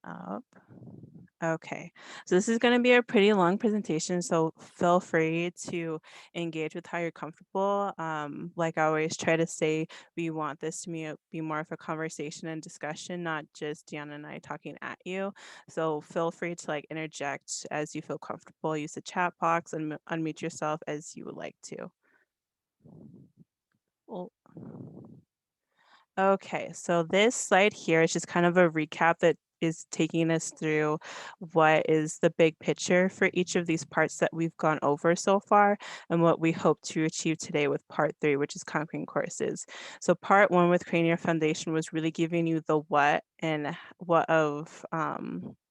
up. Okay, so this is going to be a pretty long presentation, so feel free to engage with how you're comfortable. Like I always try to say, we want this to be more of a conversation and discussion, not just Deanna and I talking at you. So feel free to like interject as you feel comfortable. Use the chat box and unmute yourself as you would like to. Well, okay, so this slide here is just kind of a recap that is taking us through what is the big picture for each of these parts that we've gone over so far and what we hope to achieve today with part 3, which is conquering courses. So part 1 with creating your foundation was really giving you the what and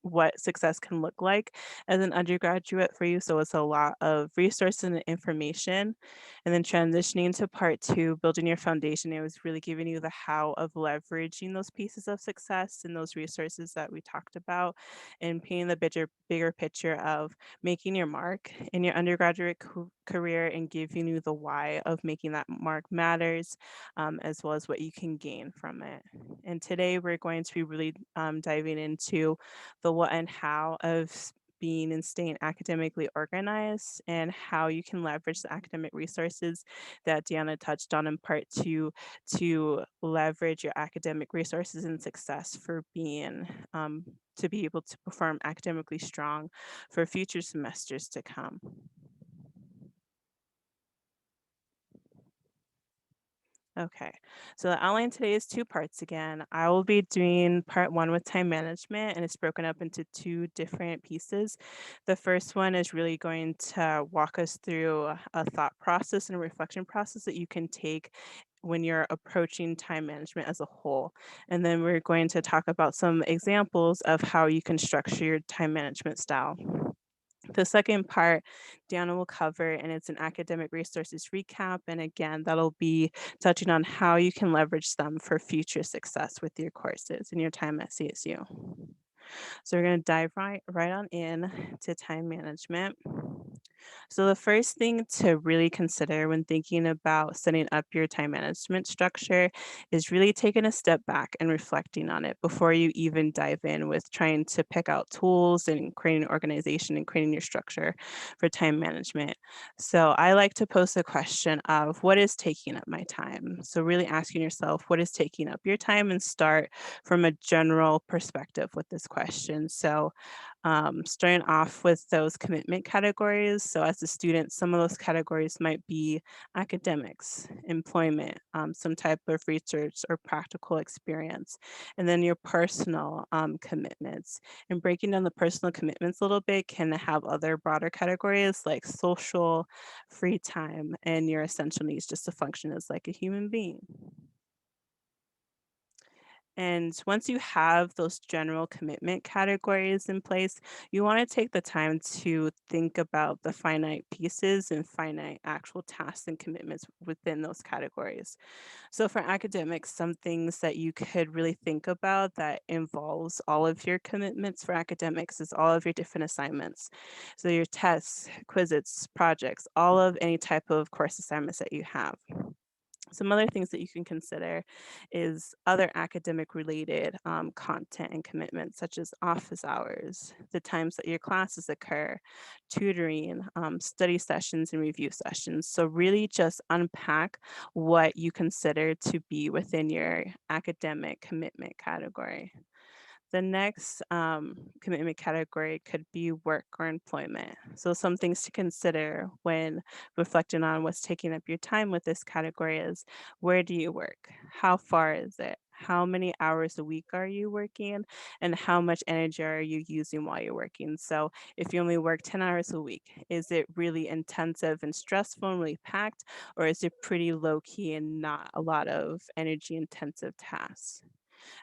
what success can look like as an undergraduate for you. So it's a lot of resources and information, and then transitioning to part 2, building your foundation, it was really giving you the how of leveraging those pieces of success and those resources that we talked about, and painting the bigger picture of making your mark in your undergraduate career and giving you the why of making that mark matters, as well as what you can gain from it. And today we're going to be really diving into the what and how of being and staying academically organized and how you can leverage the academic resources that Deanna touched on in part 2 to leverage your academic resources and success for being to be able to perform academically strong for future semesters to come. Okay, so the outline today is 2 parts again. I will be doing part 1 with time management, and it's broken up into 2 different pieces. The first one is really going to walk us through a thought process and a reflection process that you can take when you're approaching time management as a whole. And then we're going to talk about some examples of how you can structure your time management style. The second part, Diana will cover, and it's an academic resources recap. And again, that'll be touching on how you can leverage them for future success with your courses and your time at CSU. So we're going to dive right on in to time management. So the first thing to really consider when thinking about setting up your time management structure is really taking a step back and reflecting on it before you even dive in with trying to pick out tools and creating organization and creating your structure for time management. So I like to pose the question of what is taking up my time? So really asking yourself what is taking up your time and start from a general perspective with this question. So starting off with those commitment categories. So, as a student, some of those categories might be academics, employment, some type of research or practical experience, and then your personal commitments. And breaking down the personal commitments a little bit can have other broader categories like social, free time, and your essential needs just to function as like a human being. And once you have those general commitment categories in place, you want to take the time to think about the finite pieces and finite actual tasks and commitments within those categories. So for academics, some things that you could really think about that involves all of your commitments for academics is all of your different assignments. So your tests, quizzes, projects, all of any type of course assignments that you have. Some other things that you can consider is other academic related content and commitments, such as office hours, the times that your classes occur, tutoring, study sessions, and review sessions. So, really just unpack what you consider to be within your academic commitment category. The next commitment category could be work or employment. So, some things to consider when reflecting on what's taking up your time with this category is where do you work? How far is it? How many hours a week are you working? And how much energy are you using while you're working? So, if you only work 10 hours a week, is it really intensive and stressful and really packed? Or is it pretty low key and not a lot of energy intensive tasks?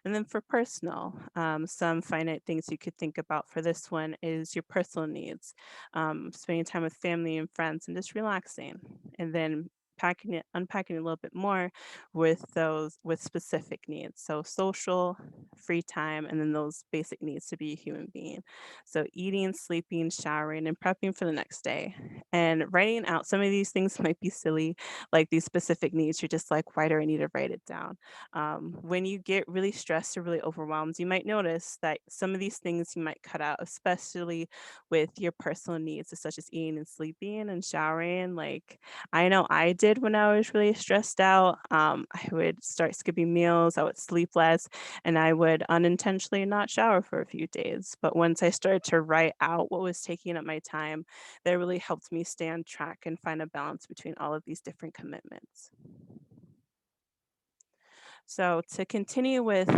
And then for personal, some finite things you could think about for this one is your personal needs, spending time with family and friends and just relaxing. And then unpacking it a little bit more with those with specific needs. So social, free time, and then those basic needs to be a human being. So eating, sleeping, showering, and prepping for the next day. And writing out some of these things might be silly, like these specific needs. You're just like, why do I need to write it down? When you get really stressed or really overwhelmed, you might notice that some of these things you might cut out, especially with your personal needs, such as eating and sleeping and showering. Like I know I did when I was really stressed out. I would start skipping meals, I would sleep less, and I would unintentionally not shower for a few days. But once I started to write out what was taking up my time, that really helped me stay on track and find a balance between all of these different commitments. So, to continue with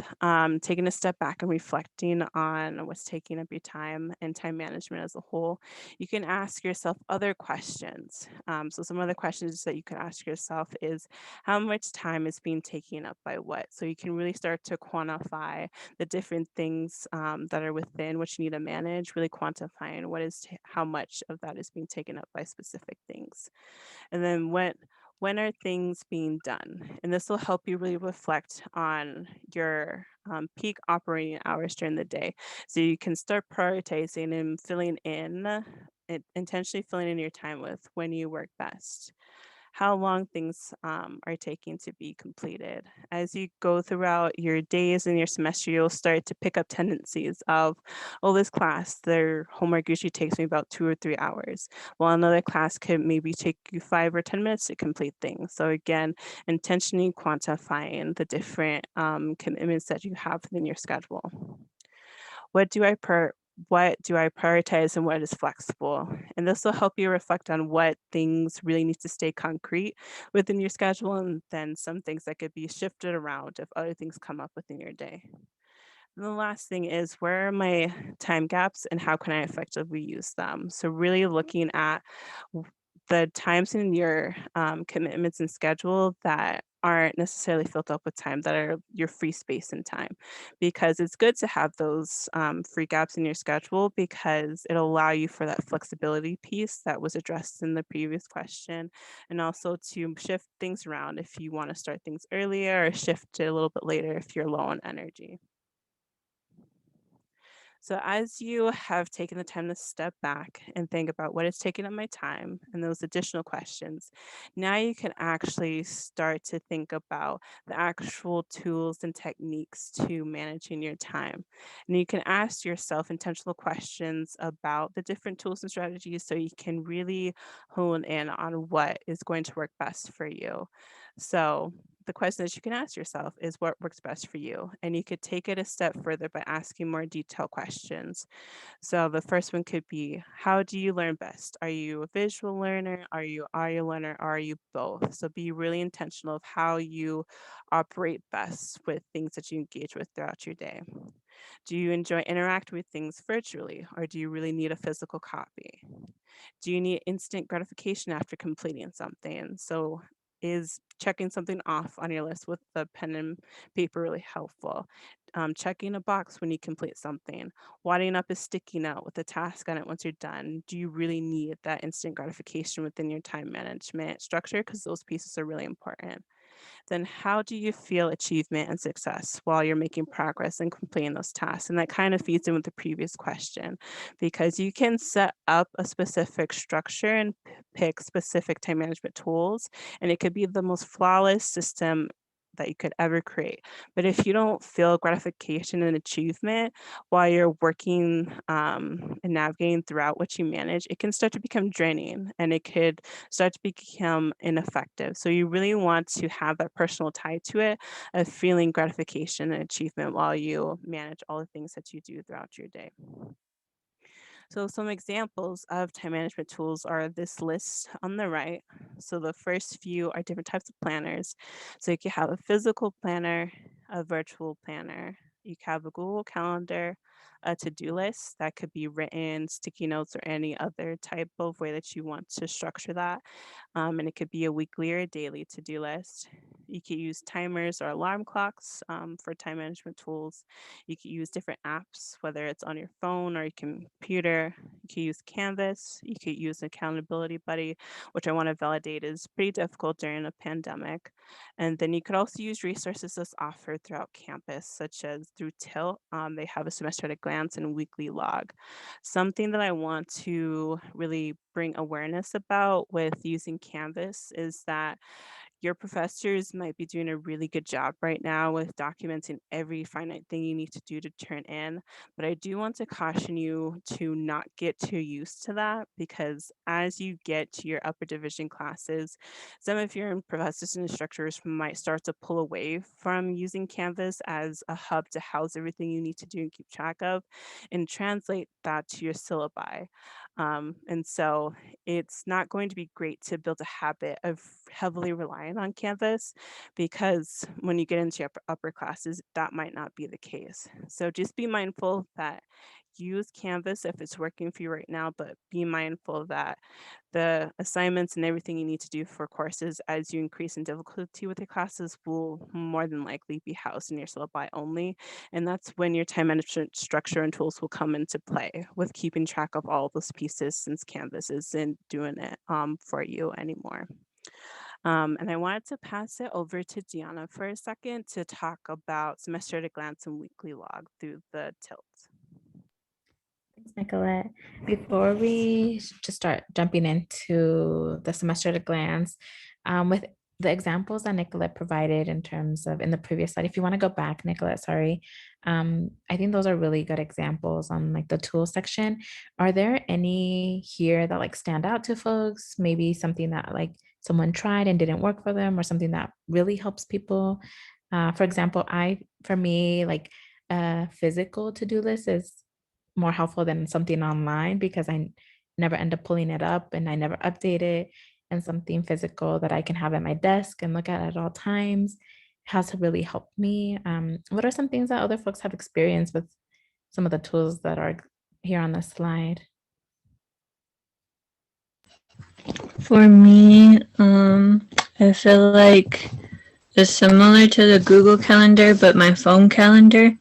taking a step back and reflecting on what's taking up your time and time management as a whole, you can ask yourself other questions. So, some other questions that you can ask yourself is how much time is being taken up by what? So, you can really start to quantify the different things that are within what you need to manage, really quantifying how much of that is being taken up by specific things. And then when are things being done? And this will help you really reflect on your peak operating hours during the day. So you can start prioritizing and intentionally filling in your time with when you work best, how long things are taking to be completed. As you go throughout your days and your semester, you'll start to pick up tendencies of, oh, this class, their homework usually takes me about 2 or 3 hours, while another class could maybe take you 5 or 10 minutes to complete things. So again, intentionally quantifying the different commitments that you have within your schedule. What do I per what do I prioritize and what is flexible? And this will help you reflect on what things really need to stay concrete within your schedule and then some things that could be shifted around if other things come up within your day. And the last thing is where are my time gaps and how can I effectively use them? So really looking at the times in your commitments and schedule that aren't necessarily filled up with time that are your free space and time, because it's good to have those free gaps in your schedule because it'll allow you for that flexibility piece that was addressed in the previous question, and also to shift things around if you want to start things earlier or shift it a little bit later if you're low on energy. So, as you have taken the time to step back and think about what is taking up my time and those additional questions, now you can actually start to think about the actual tools and techniques to managing your time. And you can ask yourself intentional questions about the different tools and strategies so you can really hone in on what is going to work best for you. So, the question that you can ask yourself is what works best for you. And you could take it a step further by asking more detailed questions. So the first one could be, how do you learn best? Are you a visual learner? Are you audio learner? Or are you both? So be really intentional of how you operate best with things that you engage with throughout your day. Do you enjoy interacting with things virtually, or do you really need a physical copy? Do you need instant gratification after completing something? So, is checking something off on your list with the pen and paper really helpful? Checking a box when you complete something, wadding up a sticky note with a task on it once you're done. Do you really need that instant gratification within your time management structure? Because those pieces are really important. Then how do you feel achievement and success while you're making progress and completing those tasks? And that kind of feeds in with the previous question because you can set up a specific structure and pick specific time management tools, and it could be the most flawless system that you could ever create. But if you don't feel gratification and achievement while you're working and navigating throughout what you manage, it can start to become draining and it could start to become ineffective. So you really want to have that personal tie to it of feeling gratification and achievement while you manage all the things that you do throughout your day. So some examples of time management tools are this list on the right. So the first few are different types of planners. So you can have a physical planner, a virtual planner. You can have a Google Calendar, a to-do list that could be written, sticky notes, or any other type of way that you want to structure that. And it could be a weekly or a daily to-do list. You could use timers or alarm clocks for time management tools. You could use different apps, whether it's on your phone or your computer. You could use Canvas. You could use Accountability Buddy, which I want to validate is pretty difficult during a pandemic. And then you could also use resources that's offered throughout campus, such as through Tilt. They have a semester at a glance and weekly log. Something that I want to really bring awareness about with using Canvas is that your professors might be doing a really good job right now with documenting every finite thing you need to do to turn in. But I do want to caution you to not get too used to that, because as you get to your upper division classes, some of your professors and instructors might start to pull away from using Canvas as a hub to house everything you need to do and keep track of, and translate that to your syllabi. And so it's not going to be great to build a habit of heavily relying on Canvas, because when you get into your upper classes, that might not be the case. So just be mindful that use Canvas if it's working for you right now, but be mindful that the assignments and everything you need to do for courses as you increase in difficulty with your classes will more than likely be housed in your syllabi only. And that's when your time management structure and tools will come into play with keeping track of all those pieces, since Canvas isn't doing it for you anymore. And I wanted to pass it over to Gianna for a second to talk about semester at a glance and weekly log through the tilt. Thanks, Nicolette. Before we just start jumping into the semester at a glance, with the examples that Nicolette provided in terms of in the previous slide, if you want to go back, Nicolette, sorry, I think those are really good examples on like the tool section. Are there any here that like stand out to folks? Maybe something that like someone tried and didn't work for them, or something that really helps people? For example, for me, like a physical to-do list is more helpful than something online, because I never end up pulling it up and I never update it. And something physical that I can have at my desk and look at all times has really helped me. What are some things that other folks have experienced with some of the tools that are here on the slide? For me, I feel like it's similar to the Google Calendar, but my phone calendar,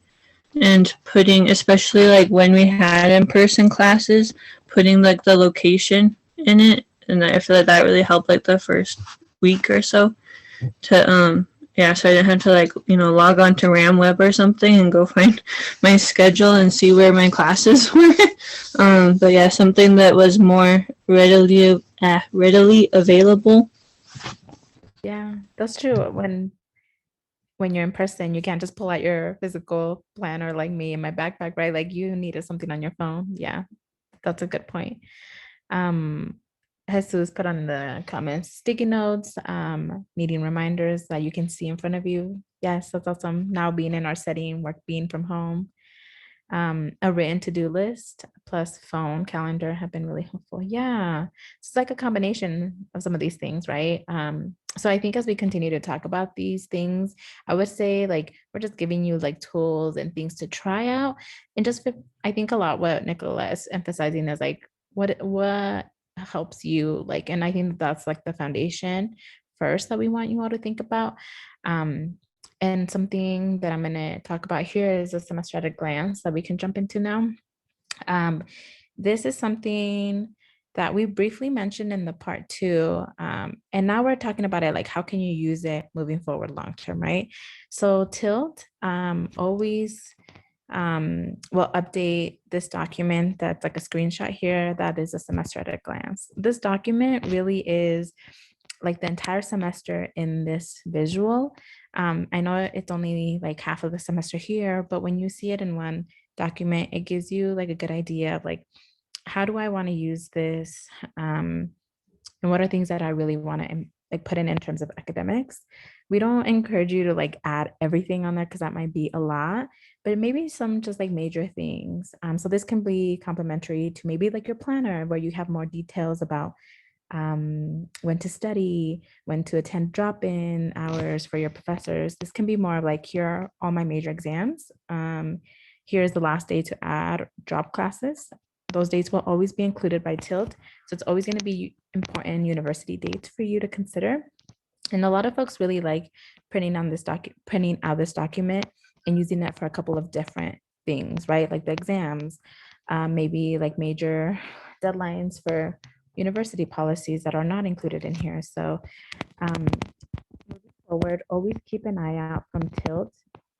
and putting, especially like when we had in-person classes, putting like the location in it, and I feel like that really helped like the first week or so to yeah, so I didn't have to like, log on to RamWeb or something and go find my schedule and see where my classes were. But yeah, something that was more readily available. Yeah, that's true. When you're in person, you can't just pull out your physical planner like me in my backpack, right? Like you needed something on your phone. Yeah, that's a good point. Um, Jesus put on the comments, sticky notes, needing reminders that you can see in front of you. Yes, that's awesome. Now being in our setting, work being from home, a written to-do list plus phone calendar have been really helpful. Yeah, it's like a combination of some of these things, right? So I think as we continue to talk about these things, I would say like we're just giving you like tools and things to try out. And just I think a lot what Nicola is emphasizing is like what helps you, like, and I think that's like the foundation first that we want you all to think about. And something that I'm going to talk about here is a semester at a glance that we can jump into now. Um, this is something that we briefly mentioned in the part 2. And now we're talking about it, like how can you use it moving forward long term, right? So Tilt always will update this document that's like a screenshot here that is a semester at a glance. This document really is like the entire semester in this visual. I know it's only like half of the semester here, but when you see it in one document, it gives you like a good idea of like, how do I want to use this? And what are things that I really want to like put in terms of academics? We don't encourage you to like add everything on there because that might be a lot, but maybe some just like major things. So this can be complementary to maybe like your planner where you have more details about when to study, when to attend drop-in hours for your professors. This can be more of like, here are all my major exams. Here's the last day to add drop classes. Those dates will always be included by Tilt. So it's always going to be important university dates for you to consider. And a lot of folks really like printing out this document and using it for a couple of different things, right? Like the exams, maybe like major deadlines for university policies that are not included in here. So moving forward, always keep an eye out from Tilt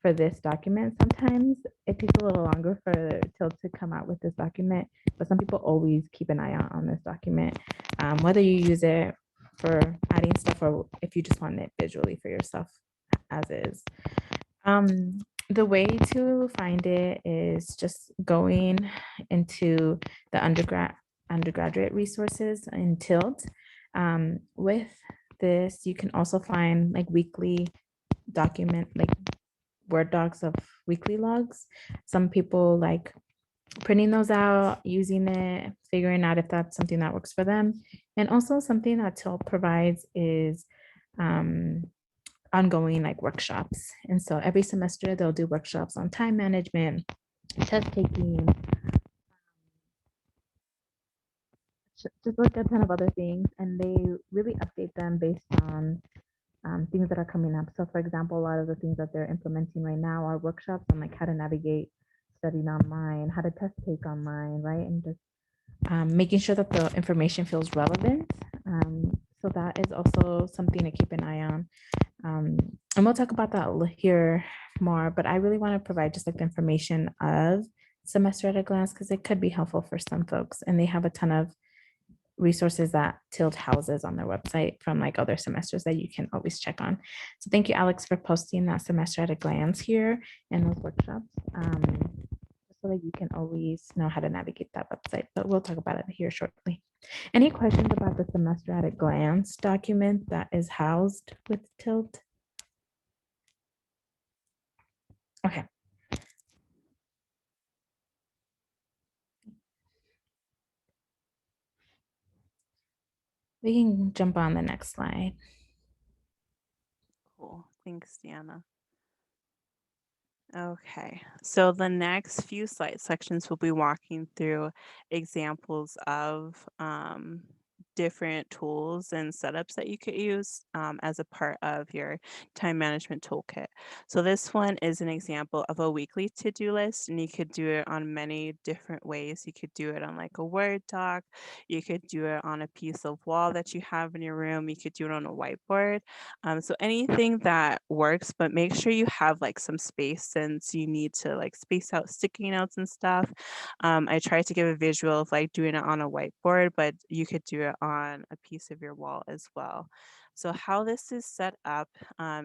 for this document. Sometimes it takes a little longer for Tilt to come out with this document, but some people always keep an eye out on this document, whether you use it for adding stuff or if you just want it visually for yourself as is. The way to find it is just going into the undergraduate resources in Tilt. With this, you can also find like weekly document, like Word docs of weekly logs. Some people like printing those out, using it, figuring out if that's something that works for them. And also something that Tilt provides is ongoing like workshops. And so every semester they'll do workshops on time management, test taking, just like a ton of other things. And they really update them based on things that are coming up. So for example, a lot of the things that they're implementing right now are workshops on like how to navigate studying online, how to test take online, right? And just making sure that the information feels relevant. So that is also something to keep an eye on. And we'll talk about that here more, but I really want to provide just like the information of semester at a glance because it could be helpful for some folks. And they have a ton of resources that Tilt houses on their website from like other semesters that you can always check on. So thank you, Alex, for posting that semester at a glance here and those workshops. So that you can always know how to navigate that website, but we'll talk about it here shortly. Any questions about the semester at a glance document that is housed with Tilt? Okay. We can jump on the next slide. Cool. Thanks, Deanna. Okay, so the next few slide sections will be walking through examples of different tools and setups that you could use as a part of your time management toolkit. So this one is an example of a weekly to-do list, and you could do it on many different ways. You could do it on like a Word doc, you could do it on a piece of wall that you have in your room, you could do it on a whiteboard. So anything that works, but make sure you have like some space since you need to like space out sticky notes and stuff. I tried to give a visual of like doing it on a whiteboard, but you could do it on a piece of your wall as well. So how this is set up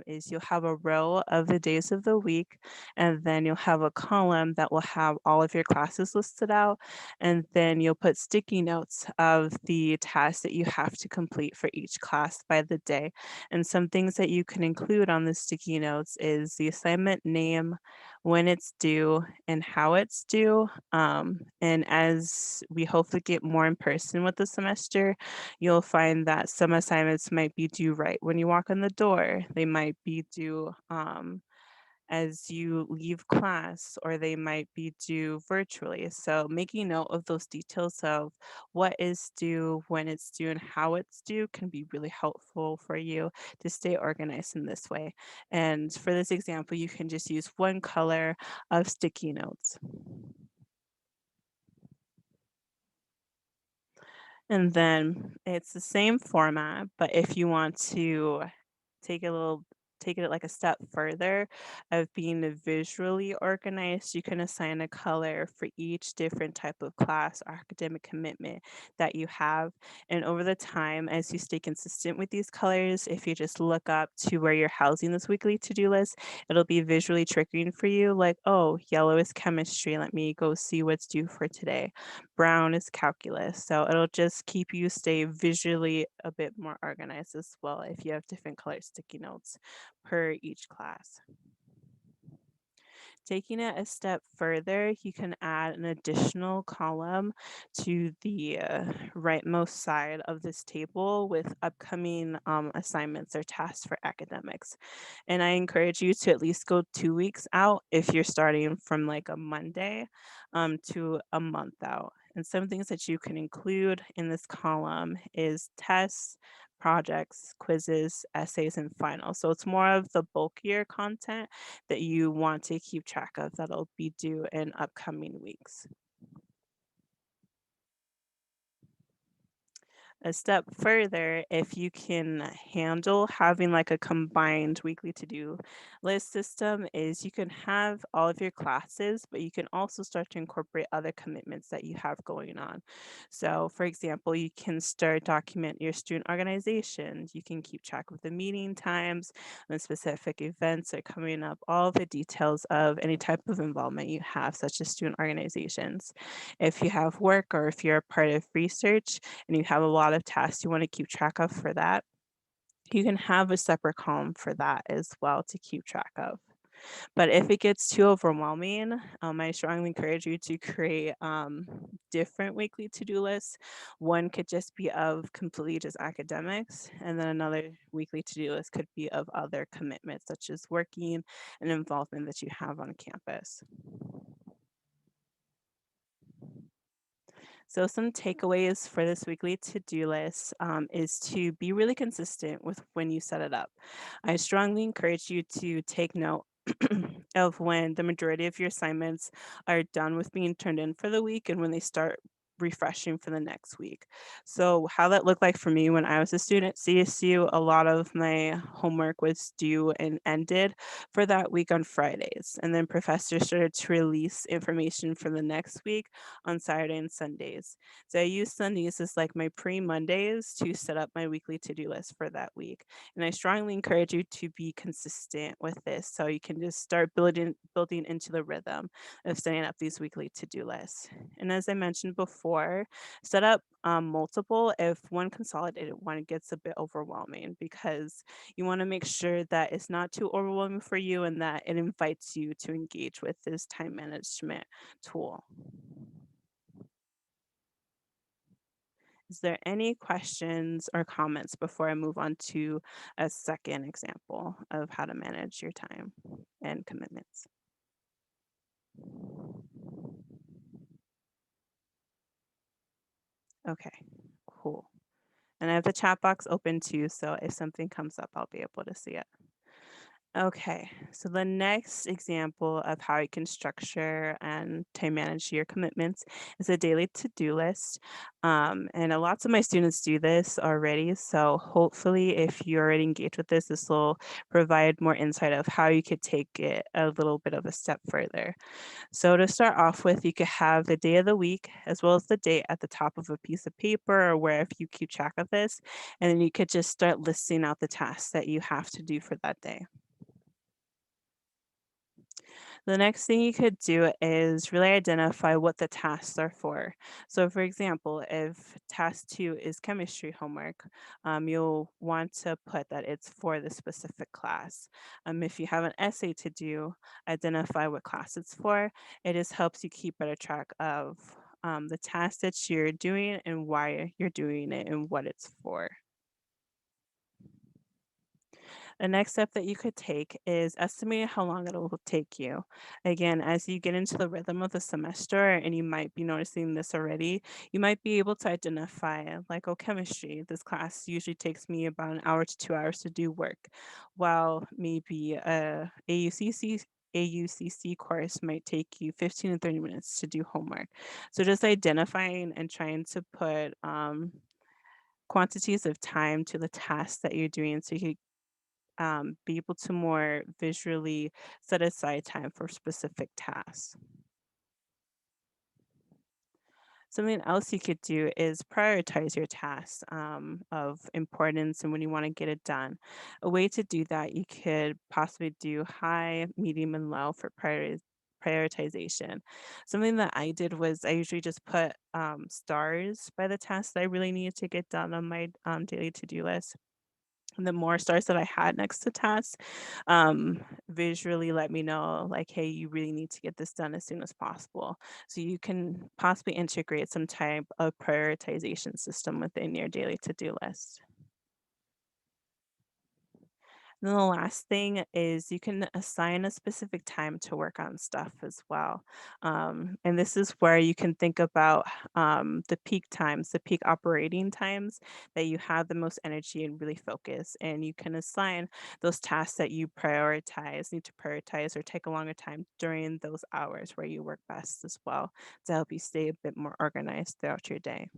is you'll have a row of the days of the week, and then you'll have a column that will have all of your classes listed out, and then you'll put sticky notes of the tasks that you have to complete for each class by the day. And some things that you can include on the sticky notes is the assignment name, when it's due, and how it's due. And as we hopefully get more in person with the semester, you'll find that some assignments might be due right when you walk in the door. They might be due as you leave class, or they might be due virtually. So making note of those details of what is due, when it's due, and how it's due can be really helpful for you to stay organized in this way. And for this example, you can just use one color of sticky notes. And then it's the same format, but if you want to take a little take it like a step further of being visually organized, you can assign a color for each different type of class or academic commitment that you have. And over the time, as you stay consistent with these colors, if you just look up to where you're housing this weekly to-do list, it'll be visually triggering for you, like, oh, yellow is chemistry, let me go see what's due for today. Brown is calculus. So it'll just keep you stay visually a bit more organized as well if you have different colored sticky notes per each class. Taking it a step further, you can add an additional column to the rightmost side of this table with upcoming assignments or tasks for academics. And I encourage you to at least go 2 weeks out if you're starting from like a Monday to a month out. And some things that you can include in this column is tests, projects, quizzes, essays, and finals. So it's more of the bulkier content that you want to keep track of that'll be due in upcoming weeks. A step further, if you can handle having like a combined weekly to-do list system, is you can have all of your classes, but you can also start to incorporate other commitments that you have going on. So for example, you can start document your student organizations. You can keep track of the meeting times, when specific events are coming up, all the details of any type of involvement you have, such as student organizations. If you have work or if you're a part of research, and you have a lot of tasks you want to keep track of for that, you can have a separate column for that as well to keep track of. But if it gets too overwhelming, I strongly encourage you to create different weekly to-do lists. One could just be of completely just academics, and then another weekly to-do list could be of other commitments, such as working and involvement that you have on campus. So some takeaways for this weekly to-do list is to be really consistent with when you set it up. I strongly encourage you to take note of when the majority of your assignments are done with being turned in for the week and when they start refreshing for the next week. So how that looked like for me when I was a student at CSU, a lot of my homework was due and ended for that week on Fridays. And then professors started to release information for the next week on Saturday and Sundays. So I use Sundays as like my pre-Mondays to set up my weekly to-do list for that week. And I strongly encourage you to be consistent with this so you can just start building into the rhythm of setting up these weekly to-do lists. And as I mentioned before, set up multiple if one consolidated one gets a bit overwhelming because you want to make sure that it's not too overwhelming for you and that it invites you to engage with this time management tool. Is there any questions or comments before I move on to a second example of how to manage your time and commitments? Okay, cool. And I have the chat box open too, so if something comes up, I'll be able to see it. Okay, so the next example of how you can structure and time manage your commitments is a daily to-do list. And lots of my students do this already. So hopefully, if you already engaged with this will provide more insight of how you could take it a little bit of a step further. So to start off with, you could have the day of the week as well as the date at the top of a piece of paper or wherever you keep track of this. And then you could just start listing out the tasks that you have to do for that day. The next thing you could do is really identify what the tasks are for. So, for example, if task 2 is chemistry homework, you'll want to put that it's for the specific class. If you have an essay to do, identify what class it's for. It just helps you keep better track of the task that you're doing and why you're doing it and what it's for. The next step that you could take is estimating how long it will take you. Again, as you get into the rhythm of the semester, and you might be noticing this already, you might be able to identify, like, oh, chemistry, this class usually takes me about an hour to 2 hours to do work, while maybe AUCC course might take you 15 to 30 minutes to do homework. So just identifying and trying to put quantities of time to the tasks that you're doing so you be able to more visually set aside time for specific tasks. Something else you could do is prioritize your tasks of importance and when you want to get it done. A way to do that, you could possibly do high, medium, and low for prioritization. Something that I did was I usually just put stars by the tasks that I really needed to get done on my daily to do list. And the more stars that I had next to tasks, visually let me know, like, hey, you really need to get this done as soon as possible. So you can possibly integrate some type of prioritization system within your daily to-do list. Then the last thing is you can assign a specific time to work on stuff as well. And this is where you can think about the peak times, the peak operating times that you have the most energy and really focus. And you can assign those tasks that you prioritize, need to prioritize, or take a longer time during those hours where you work best as well to help you stay a bit more organized throughout your day.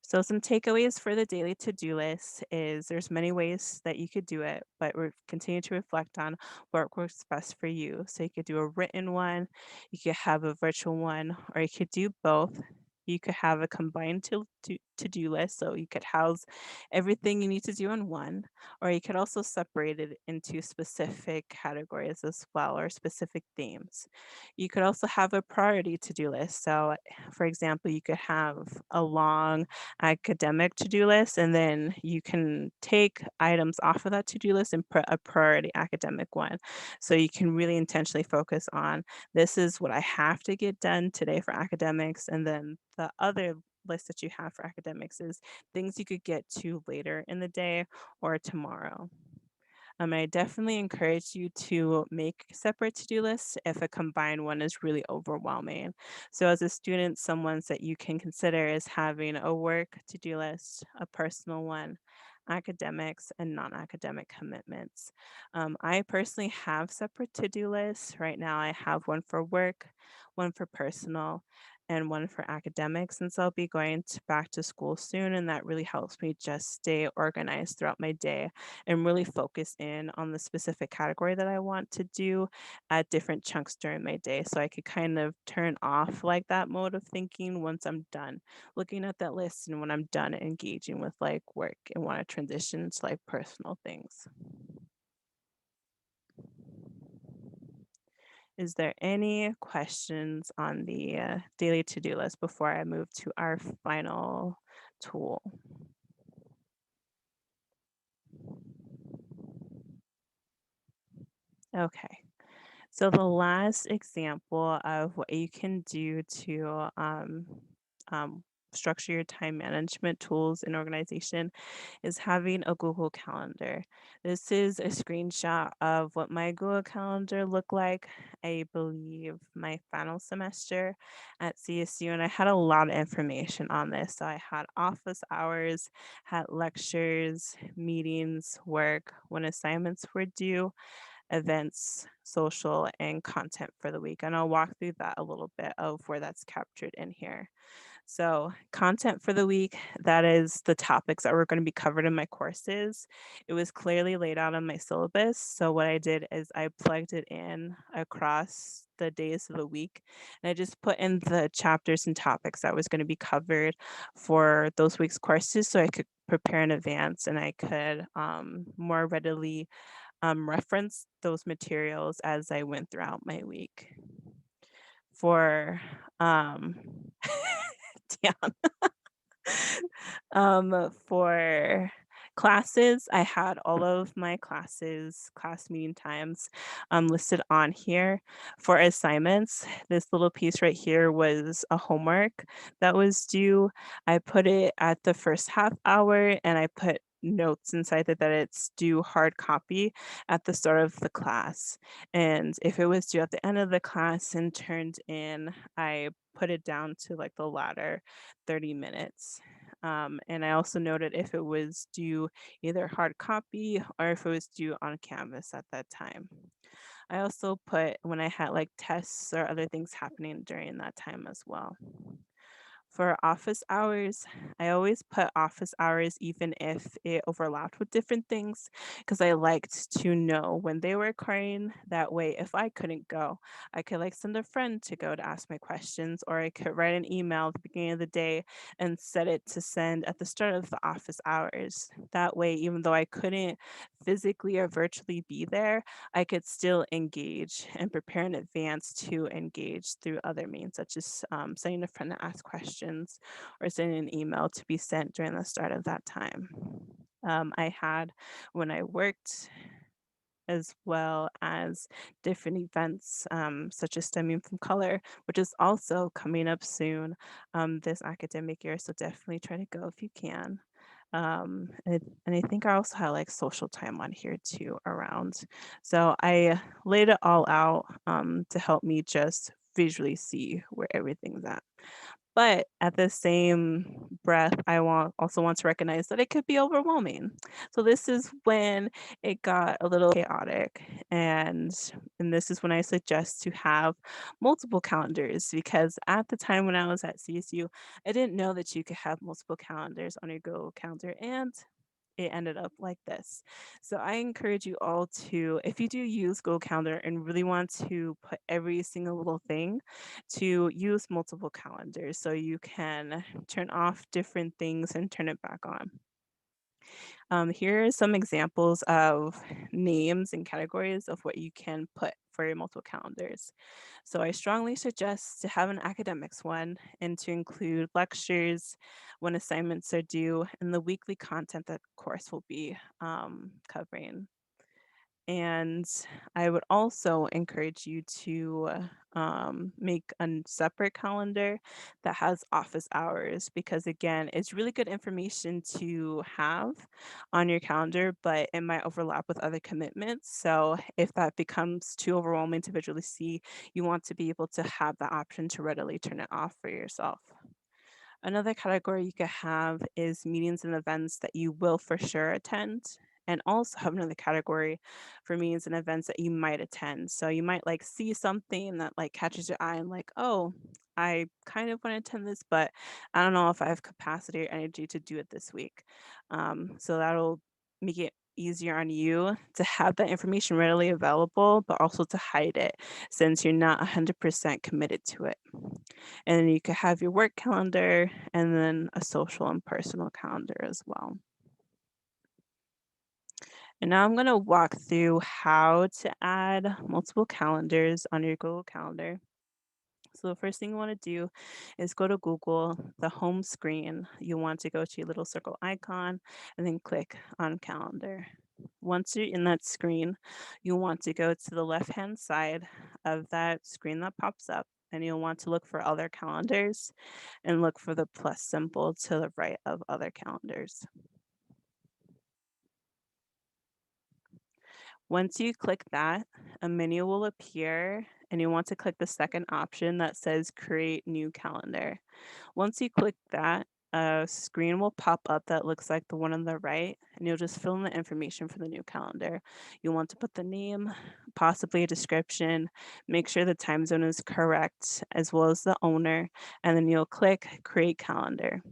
So some takeaways for the daily to-do list is there's many ways that you could do it, but we're continue to reflect on what works best for you. So you could do a written one, you could have a virtual one, or you could do both. You could have a combined to-do list, so you could house everything you need to do in one, or you could also separate it into specific categories as well, or specific themes. You could also have a priority to-do list. So, for example, you could have a long academic to-do list, and then you can take items off of that to-do list and put a priority academic one. So you can really intentionally focus on this is what I have to get done today for academics, and then the other list that you have for academics is things you could get to later in the day or tomorrow. I definitely encourage you to make separate to-do lists if a combined one is really overwhelming. So as a student, some ones that you can consider is having a work to-do list, a personal one, academics, and non-academic commitments. I personally have separate to-do lists. Right now, I have one for work, one for personal, and one for academics since I'll be going back to school soon, and that really helps me just stay organized throughout my day and really focus in on the specific category that I want to do at different chunks during my day. So I could kind of turn off like that mode of thinking once I'm done looking at that list and when I'm done engaging with like work and want to transition to like personal things. Is there any questions on the daily to do list before I move to our final tool? Okay. So the last example of what you can do to um, structure your time management tools in organization is having a Google Calendar. This is a screenshot of what my Google Calendar looked like, I believe, my final semester at CSU, and I had a lot of information on this. So I had office hours, had lectures, meetings, work, when assignments were due, events, social, and content for the week. And I'll walk through that a little bit of where that's captured in here. So, content for the week, that is the topics that were going to be covered in my courses. It was clearly laid out on my syllabus. So, what I did is I plugged it in across the days of the week and I just put in the chapters and topics that was going to be covered for those week's courses so I could prepare in advance and I could more readily reference those materials as I went throughout my week. For Dion, for classes, I had all of my classes, class meeting times listed on here. For assignments, this little piece right here was a homework that was due. I put it at the first half hour and I put notes inside that it's due hard copy at the start of the class. And if it was due at the end of the class and turned in, I put it down to like the latter 30 minutes. And I also noted if it was due either hard copy or if it was due on Canvas at that time. I also put when I had like tests or other things happening during that time as well. For office hours, I always put office hours even if it overlapped with different things because I liked to know when they were occurring. That way, if I couldn't go, I could like send a friend to go to ask my questions, or I could write an email at the beginning of the day and set it to send at the start of the office hours. That way, even though I couldn't physically or virtually be there, I could still engage and prepare in advance to engage through other means, such as sending a friend to ask questions notifications or sending an email to be sent during the start of that time. I had when I worked as well as different events, such as Stemming from Color, which is also coming up soon this academic year. So definitely try to go if you can. And I think I also had like social time on here too around. So I laid it all out to help me just visually see where everything's at. But at the same breath, also want to recognize that it could be overwhelming. So this is when it got a little chaotic, and this is when I suggest to have multiple calendars, because at the time when I was at CSU, I didn't know that you could have multiple calendars on your Google Calendar, and it ended up like this. So I encourage you all to, if you do use Google Calendar and really want to put every single little thing, to use multiple calendars so you can turn off different things and turn it back on. Here are some examples of names and categories of what you can put for your multiple calendars. So I strongly suggest to have an academics one and to include lectures, when assignments are due, and the weekly content that course will be covering. And I would also encourage you to make a separate calendar that has office hours, because again, it's really good information to have on your calendar, but it might overlap with other commitments. So if that becomes too overwhelming to visually see, you want to be able to have the option to readily turn it off for yourself. Another category you could have is meetings and events that you will for sure attend, and also have another category for meetings and events that you might attend. So you might like see something that like catches your eye and like, oh, I kind of want to attend this, but I don't know if I have capacity or energy to do it this week. So that'll make it easier on you to have that information readily available, but also to hide it since you're not 100% committed to it. And then you could have your work calendar and then a social and personal calendar as well. And now I'm going to walk through how to add multiple calendars on your Google Calendar. So the first thing you want to do is go to Google, the home screen. You want to go to your little circle icon and then click on calendar. Once you're in that screen, you'll want to go to the left-hand side of that screen that pops up, and you'll want to look for other calendars and look for the plus symbol to the right of other calendars. Once you click that, a menu will appear, and you want to click the second option that says create new calendar. Once you click that, a screen will pop up that looks like the one on the right, and you'll just fill in the information for the new calendar. You'll want to put the name, possibly a description, make sure the time zone is correct, as well as the owner, and then you'll click create calendar.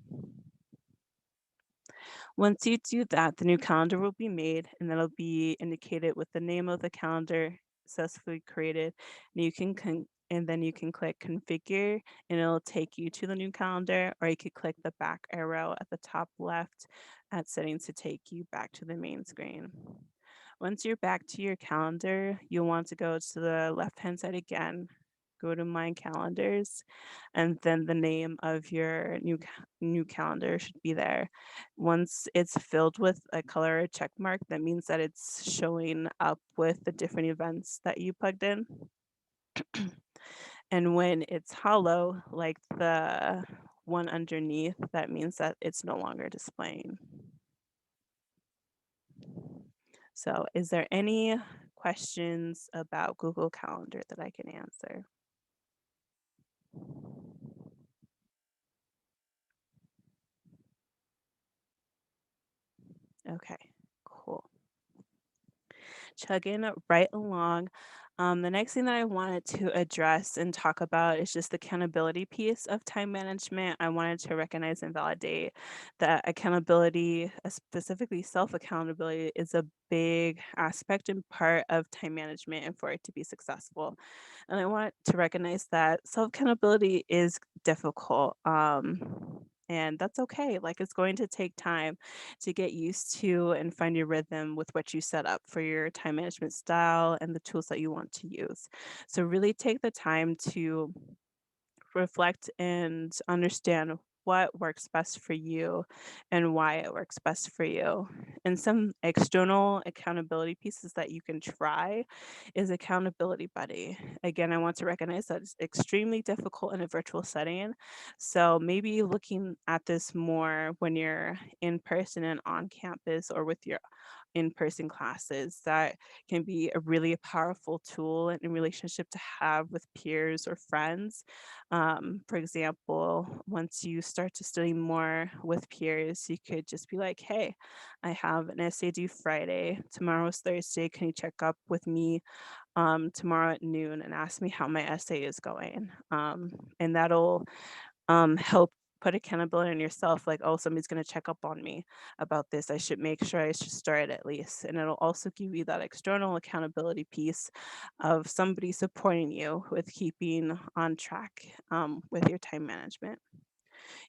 Once you do that, the new calendar will be made, and that'll be indicated with the name of the calendar successfully created. And and then you can click configure, and it'll take you to the new calendar, or you could click the back arrow at the top left at settings to take you back to the main screen. Once you're back to your calendar, you'll want to go to the left-hand side again, go to My Calendars, and then the name of your new calendar should be there. Once it's filled with a color check mark, that means that it's showing up with the different events that you plugged in. And when it's hollow, like the one underneath, that means that it's no longer displaying. So is there any questions about Google Calendar that I can answer? Okay, cool. Chugging right along. The next thing that I wanted to address and talk about is just the accountability piece of time management. I wanted to recognize and validate that accountability, specifically self accountability, is a big aspect and part of time management and for it to be successful. And I want to recognize that self accountability is difficult. And that's okay. Like, it's going to take time to get used to and find your rhythm with what you set up for your time management style and the tools that you want to use. So really take the time to reflect and understand what works best for you and why it works best for you. And some external accountability pieces that you can try is accountability buddy. Again, I want to recognize that it's extremely difficult in a virtual setting. So maybe looking at this more when you're in person and on campus or with your in-person classes, that can be a really powerful tool in relationship to have with peers or friends. For example, once you start to study more with peers, you could just be like, hey, I have an essay due Friday. Tomorrow's Thursday. Can you check up with me tomorrow at noon and ask me how my essay is going? And that'll help put accountability on yourself, like, oh, somebody's going to check up on me about this. I should make sure I should start at least. And it'll also give you that external accountability piece of somebody supporting you with keeping on track with your time management.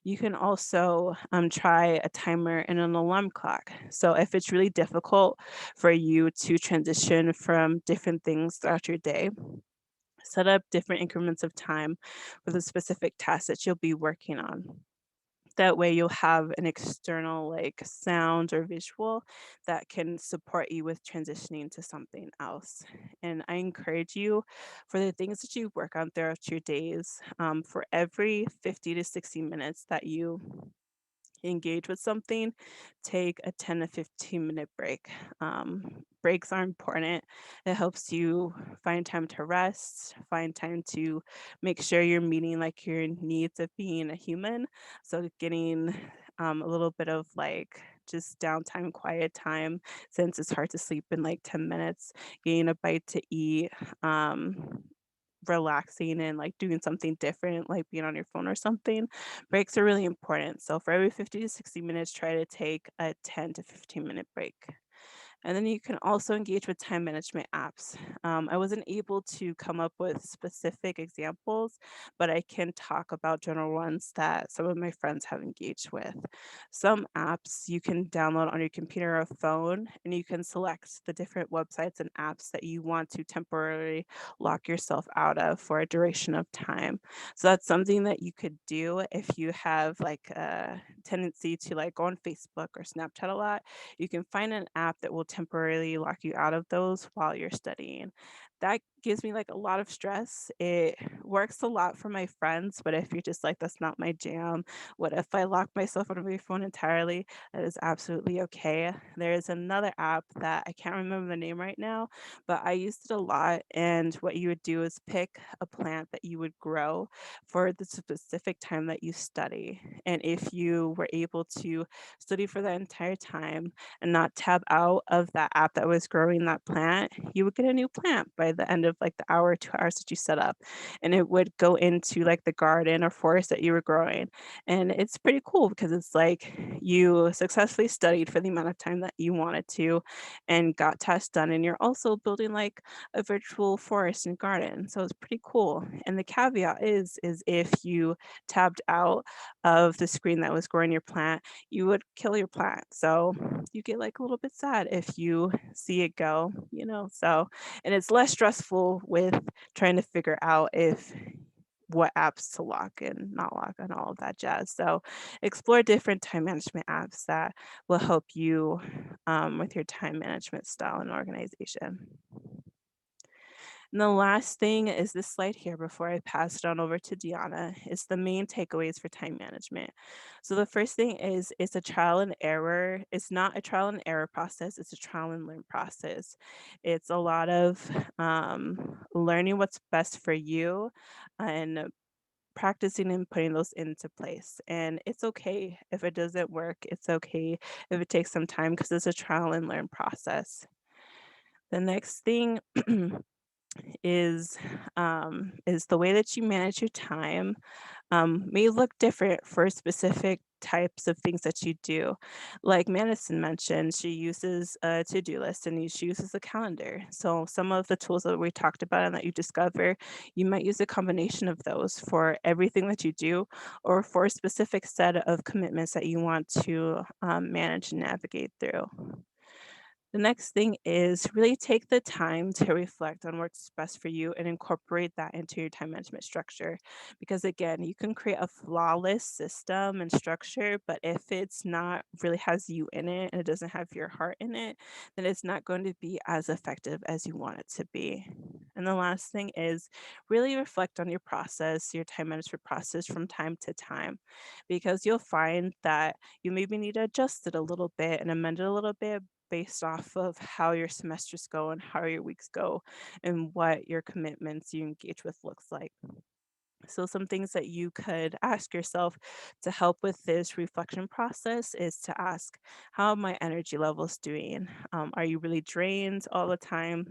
You can also try a timer and an alarm clock. So if it's really difficult for you to transition from different things throughout your day, set up different increments of time with a specific task that you'll be working on. That way you'll have an external like sound or visual that can support you with transitioning to something else. And I encourage you, for the things that you work on throughout your days, for every 50 to 60 minutes that you engage with something, take a 10 to 15-minute break. Breaks are important. It helps you find time to rest, find time to make sure you're meeting like your needs of being a human. So getting a little bit of like just downtime, quiet time, since it's hard to sleep in like 10 minutes, getting a bite to eat, relaxing and like doing something different, like being on your phone or something. Breaks are really important. So for every 50 to 60 minutes, try to take a 10 to 15-minute break. And then you can also engage with time management apps. I wasn't able to come up with specific examples, but I can talk about general ones that some of my friends have engaged with. Some apps you can download on your computer or phone, and you can select the different websites and apps that you want to temporarily lock yourself out of for a duration of time. So that's something that you could do if you have like a tendency to like go on Facebook or Snapchat a lot. You can find an app that will temporarily lock you out of those while you're studying. That gives me like a lot of stress. It works a lot for my friends, but if you're just like, that's not my jam, what if I lock myself out of my phone entirely? That is absolutely okay. There is another app that I can't remember the name right now, but I used it a lot. And what you would do is pick a plant that you would grow for the specific time that you study. And if you were able to study for that entire time and not tab out of that app that was growing that plant, you would get a new plant by the end of like the hour, 2 hours that you set up. And it would go into like the garden or forest that you were growing. And it's pretty cool because it's like you successfully studied for the amount of time that you wanted to and got tasks done. And you're also building like a virtual forest and garden. So it's pretty cool. And the caveat is if you tabbed out of the screen that was growing your plant, you would kill your plant. So you get like a little bit sad if you see it go, you know. So, and it's less stressful with trying to figure out if what apps to lock and not lock and all of that jazz. So explore different time management apps that will help you with your time management style and organization. And the last thing is this slide here before I pass it on over to Deanna is the main takeaways for time management. So the first thing is it's a trial and error. It's not a trial and error process, it's a trial and learn process. It's a lot of learning what's best for you and practicing and putting those into place. And it's okay if it doesn't work. It's okay if it takes some time because it's a trial and learn process. The next thing is the way that you manage your time may look different for specific types of things that you do. Like Madison mentioned, she uses a to-do list and she uses a calendar. So some of the tools that we talked about and that you discover, you might use a combination of those for everything that you do or for a specific set of commitments that you want to manage and navigate through. The next thing is really take the time to reflect on what's best for you and incorporate that into your time management structure. Because again, you can create a flawless system and structure, but if it's not really has you in it and it doesn't have your heart in it, then it's not going to be as effective as you want it to be. And the last thing is really reflect on your process, your time management process from time to time, because you'll find that you maybe need to adjust it a little bit and amend it a little bit based off of how your semesters go and how your weeks go and what your commitments you engage with looks like. So, some things that you could ask yourself to help with this reflection process is to ask, how are my energy levels doing? Are you really drained all the time?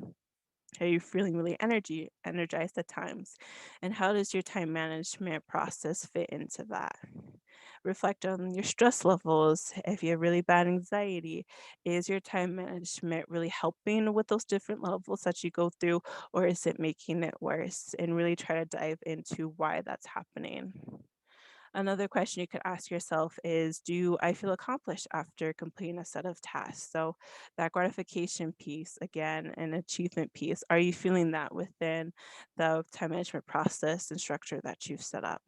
Are you feeling really energized at times? And how does your time management process fit into that? Reflect on your stress levels. If you have really bad anxiety, is your time management really helping with those different levels that you go through, or is it making it worse? And really try to dive into why that's happening. Another question you could ask yourself is, do I feel accomplished after completing a set of tasks? So, that gratification piece, again, and achievement piece, are you feeling that within the time management process and structure that you've set up?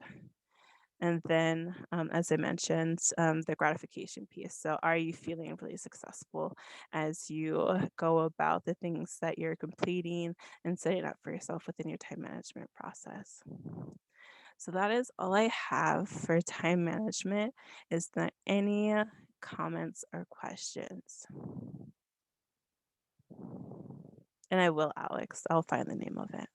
And then, as I mentioned, the gratification piece. So, are you feeling really successful as you go about the things that you're completing and setting up for yourself within your time management process? So that is all I have for time management. Is there any comments or questions? And I will, Alex. I'll find the name of it.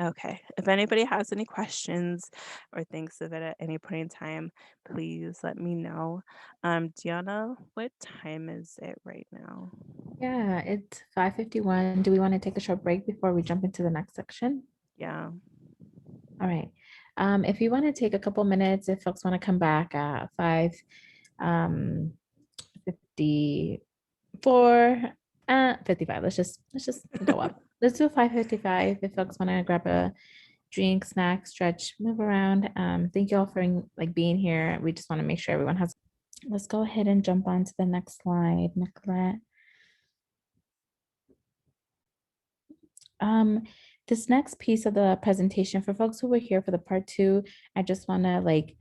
Okay. If anybody has any questions or thinks of it at any point in time, please let me know. Diana, what time is it right now? Yeah, it's 5:51. Do we want to take a short break before we jump into the next section? Yeah. All right. If you want to take a couple minutes, if folks want to come back at 5:54, 55. Let's just go up. Let's do 5:55. If folks want to grab a drink, snack, stretch, move around. Thank you all for like being here. We just want to make sure everyone has. Let's go ahead and jump on to the next slide, Nicolette. This next piece of the presentation, for folks who were here for the part 2, I just want to like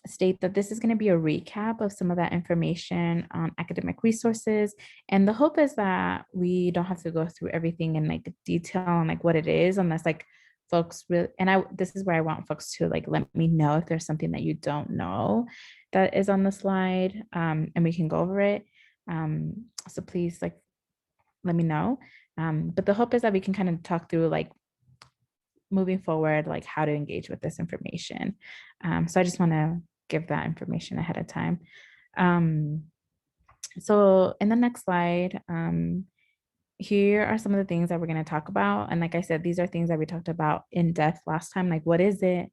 state that this is going to be a recap of some of that information on academic resources. And the hope is that we don't have to go through everything in like detail on like what it is, unless like folks really, and this is where I want folks to like let me know if there's something that you don't know that is on the slide, and we can go over it. So please like let me know. But the hope is that we can kind of talk through like moving forward, like how to engage with this information. So I just want to give that information ahead of time. So in the next slide, here are some of the things that we're going to talk about. And like I said, these are things that we talked about in depth last time, like what is it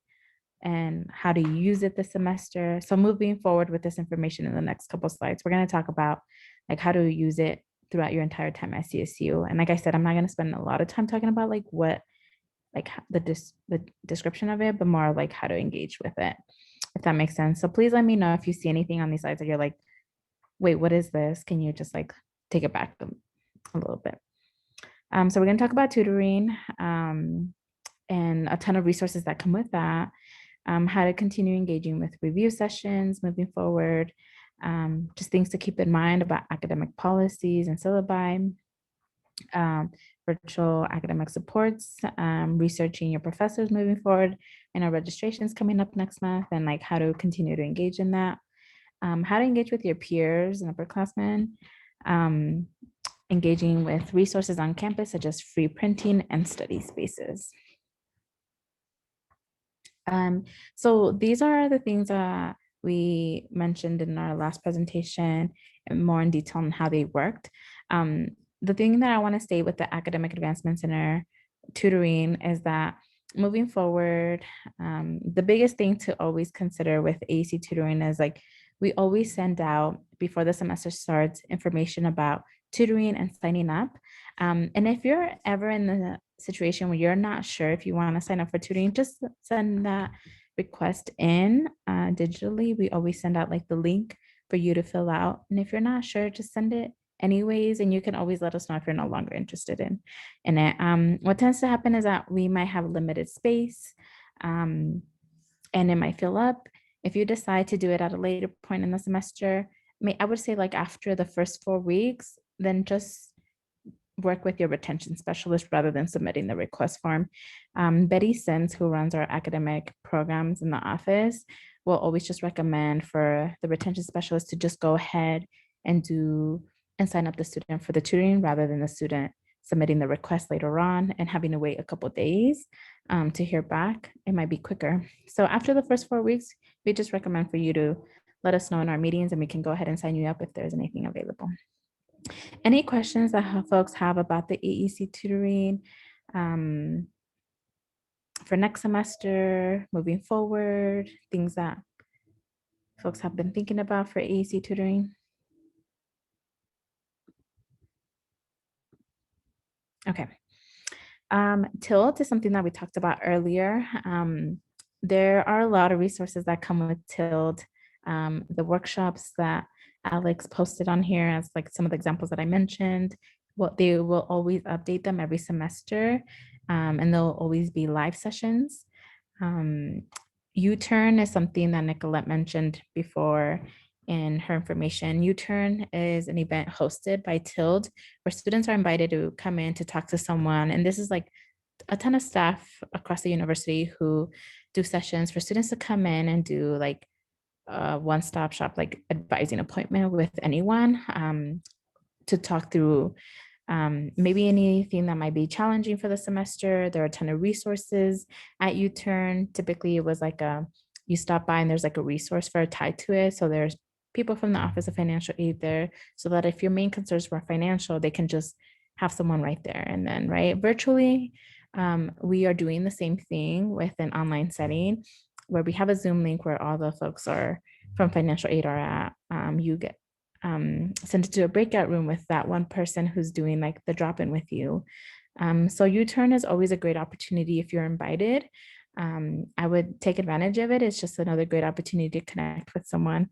and how to use it this semester. So moving forward with this information in the next couple of slides, we're going to talk about like how to use it throughout your entire time at CSU. And like I said, I'm not going to spend a lot of time talking about like what, like the description of it, but more like how to engage with it, if that makes sense. So please let me know if you see anything on these slides that you're like, wait, what is this? Can you just like take it back a little bit? So we're going to talk about tutoring, and a ton of resources that come with that. How to continue engaging with review sessions moving forward, just things to keep in mind about academic policies and syllabi, virtual academic supports, researching your professors moving forward, and our registrations coming up next month, and like how to continue to engage in that, how to engage with your peers and upperclassmen, engaging with resources on campus such as free printing and study spaces. So these are the things that we mentioned in our last presentation and more in detail on how they worked. The thing that I want to state with the Academic Advancement Center tutoring is that moving forward, the biggest thing to always consider with AEC tutoring is like we always send out before the semester starts information about tutoring and signing up. And if you're ever in the situation where you're not sure if you want to sign up for tutoring, just send that request in digitally. We always send out like the link for you to fill out. And if you're not sure, just send it anyways. And you can always let us know if you're no longer interested in it. What tends to happen is that we might have limited space and it might fill up. If you decide to do it at a later point in the semester, I would say like after the first 4 weeks, then just work with your retention specialist rather than submitting the request form. Betty Sims, who runs our academic programs in the office, will always just recommend for the retention specialist to just go ahead and sign up the student for the tutoring rather than the student submitting the request later on and having to wait a couple of days to hear back. It might be quicker. So after the first 4 weeks, we just recommend for you to let us know in our meetings and we can go ahead and sign you up if there's anything available. Any questions that folks have about the AEC tutoring for next semester, moving forward, things that folks have been thinking about for AEC tutoring? Okay. TILT is something that we talked about earlier. There are a lot of resources that come with TILT. The workshops that Alex posted on here as like some of the examples that I mentioned, they will always update them every semester, and there'll always be live sessions. U-Turn is something that Nicolette mentioned before in her information. U-Turn is an event hosted by TILD where students are invited to come in to talk to someone. And this is like a ton of staff across the university who do sessions for students to come in and do like a one-stop shop, like advising appointment with anyone to talk through maybe anything that might be challenging for the semester. There are a ton of resources at U-Turn. Typically it was like you stop by and there's like a resource for tied to it. So there's people from the Office of Financial Aid there so that if your main concerns were financial, they can just have someone right there. And then virtually, we are doing the same thing with an online setting where we have a Zoom link where all the folks are from financial aid are at. You get sent it to a breakout room with that one person who's doing like the drop-in with you. So U-Turn is always a great opportunity if you're invited. I would take advantage of it. It's just another great opportunity to connect with someone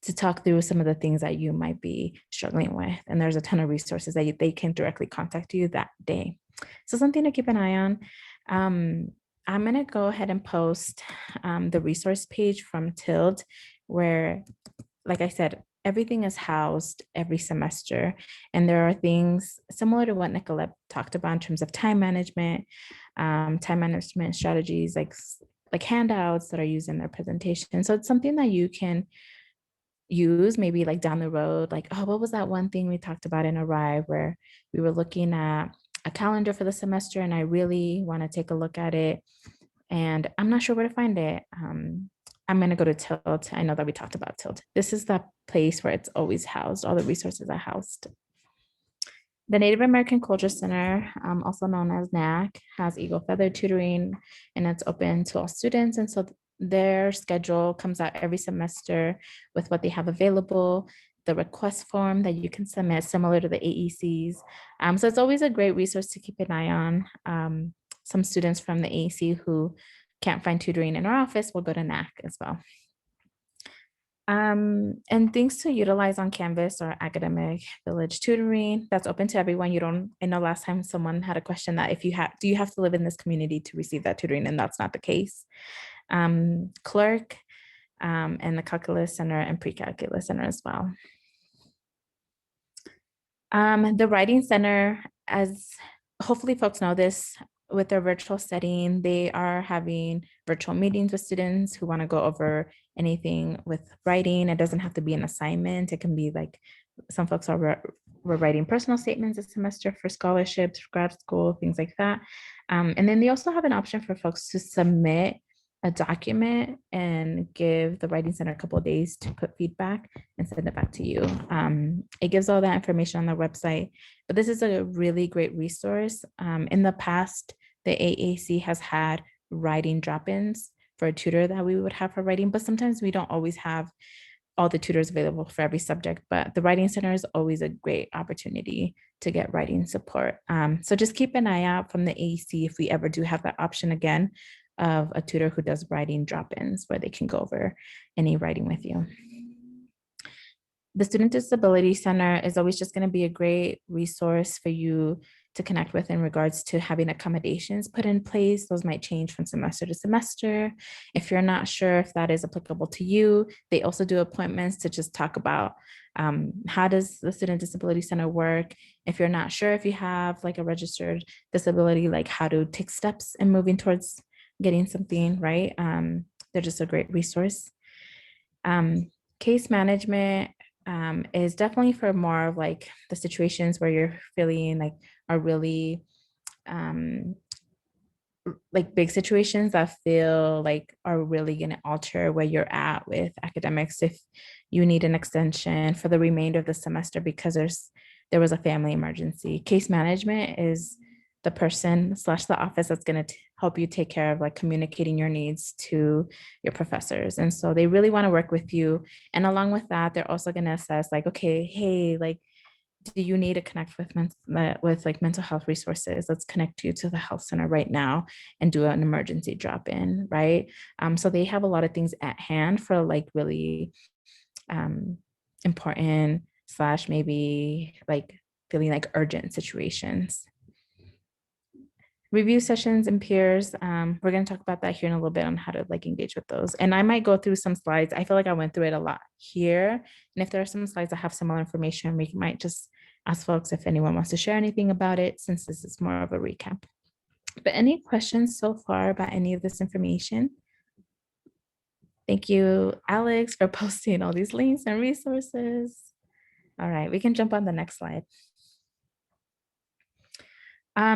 to talk through some of the things that you might be struggling with. And there's a ton of resources that they can directly contact you that day. So something to keep an eye on. I'm going to go ahead and post the resource page from TILD where, like I said, everything is housed every semester. And there are things similar to what Nicolette talked about in terms of time management strategies, like handouts that are used in their presentation. So it's something that you can use maybe like down the road, like, oh, what was that one thing we talked about in Arrive where we were looking at a calendar for the semester and I really want to take a look at it and I'm not sure where to find it. I'm going to go to TILT. I know that we talked about TILT. This is the place where it's always housed. All the resources are housed. The Native American Culture Center, also known as NAC, has Eagle Feather tutoring, and it's open to all students. And so their schedule comes out every semester with what they have available, the request form that you can submit, similar to the AECs. So it's always a great resource to keep an eye on. Some students from the AEC who can't find tutoring in our office will go to NAC as well. And things to utilize on Canvas or Academic Village tutoring that's open to everyone. I know last time someone had a question that do you have to live in this community to receive that tutoring? And that's not the case. Clerk and the Calculus Center and Pre-Calculus Center as well. The Writing Center, as hopefully folks know this, with their virtual setting, they are having virtual meetings with students who want to go over anything with writing. It doesn't have to be an assignment. It can be like some folks were writing personal statements this semester for scholarships, grad school, things like that. And then they also have an option for folks to submit a document and give the Writing Center a couple of days to put feedback and send it back to you. It gives all that information on their website, but this is a really great resource. In the past, the AAC has had writing drop-ins for a tutor that we would have for writing, but sometimes we don't always have all the tutors available for every subject, but the Writing Center is always a great opportunity to get writing support. So just keep an eye out from the AEC if we ever do have that option again of a tutor who does writing drop-ins where they can go over any writing with you. The Student Disability Center is always just going to be a great resource for you to connect with in regards to having accommodations put in place. Those might change from semester to semester. If you're not sure if that is applicable to you, they also do appointments to just talk about how does the Student Disability Center work. If you're not sure if you have like a registered disability, like how to take steps in moving towards getting something, right? They're just a great resource. Case management is definitely for more of like the situations where you're feeling like are really like big situations that feel like are really going to alter where you're at with academics. If you need an extension for the remainder of the semester because there was a family emergency, case management is the person / the office that's going to help you take care of like communicating your needs to your professors. And so they really want to work with you. And along with that, they're also going to assess like, okay, hey, like, do you need to connect with like mental health resources? Let's connect you to the health center right now and do an emergency drop in, right? So they have a lot of things at hand for like really important / maybe like feeling like urgent situations. Review sessions and peers. We're going to talk about that here in a little bit on how to like engage with those. And I might go through some slides. I feel like I went through it a lot here. And if there are some slides that have similar information, we might just ask folks if anyone wants to share anything about it, since this is more of a recap. But any questions so far about any of this information? Thank you, Alex, for posting all these links and resources. All right, we can jump on the next slide.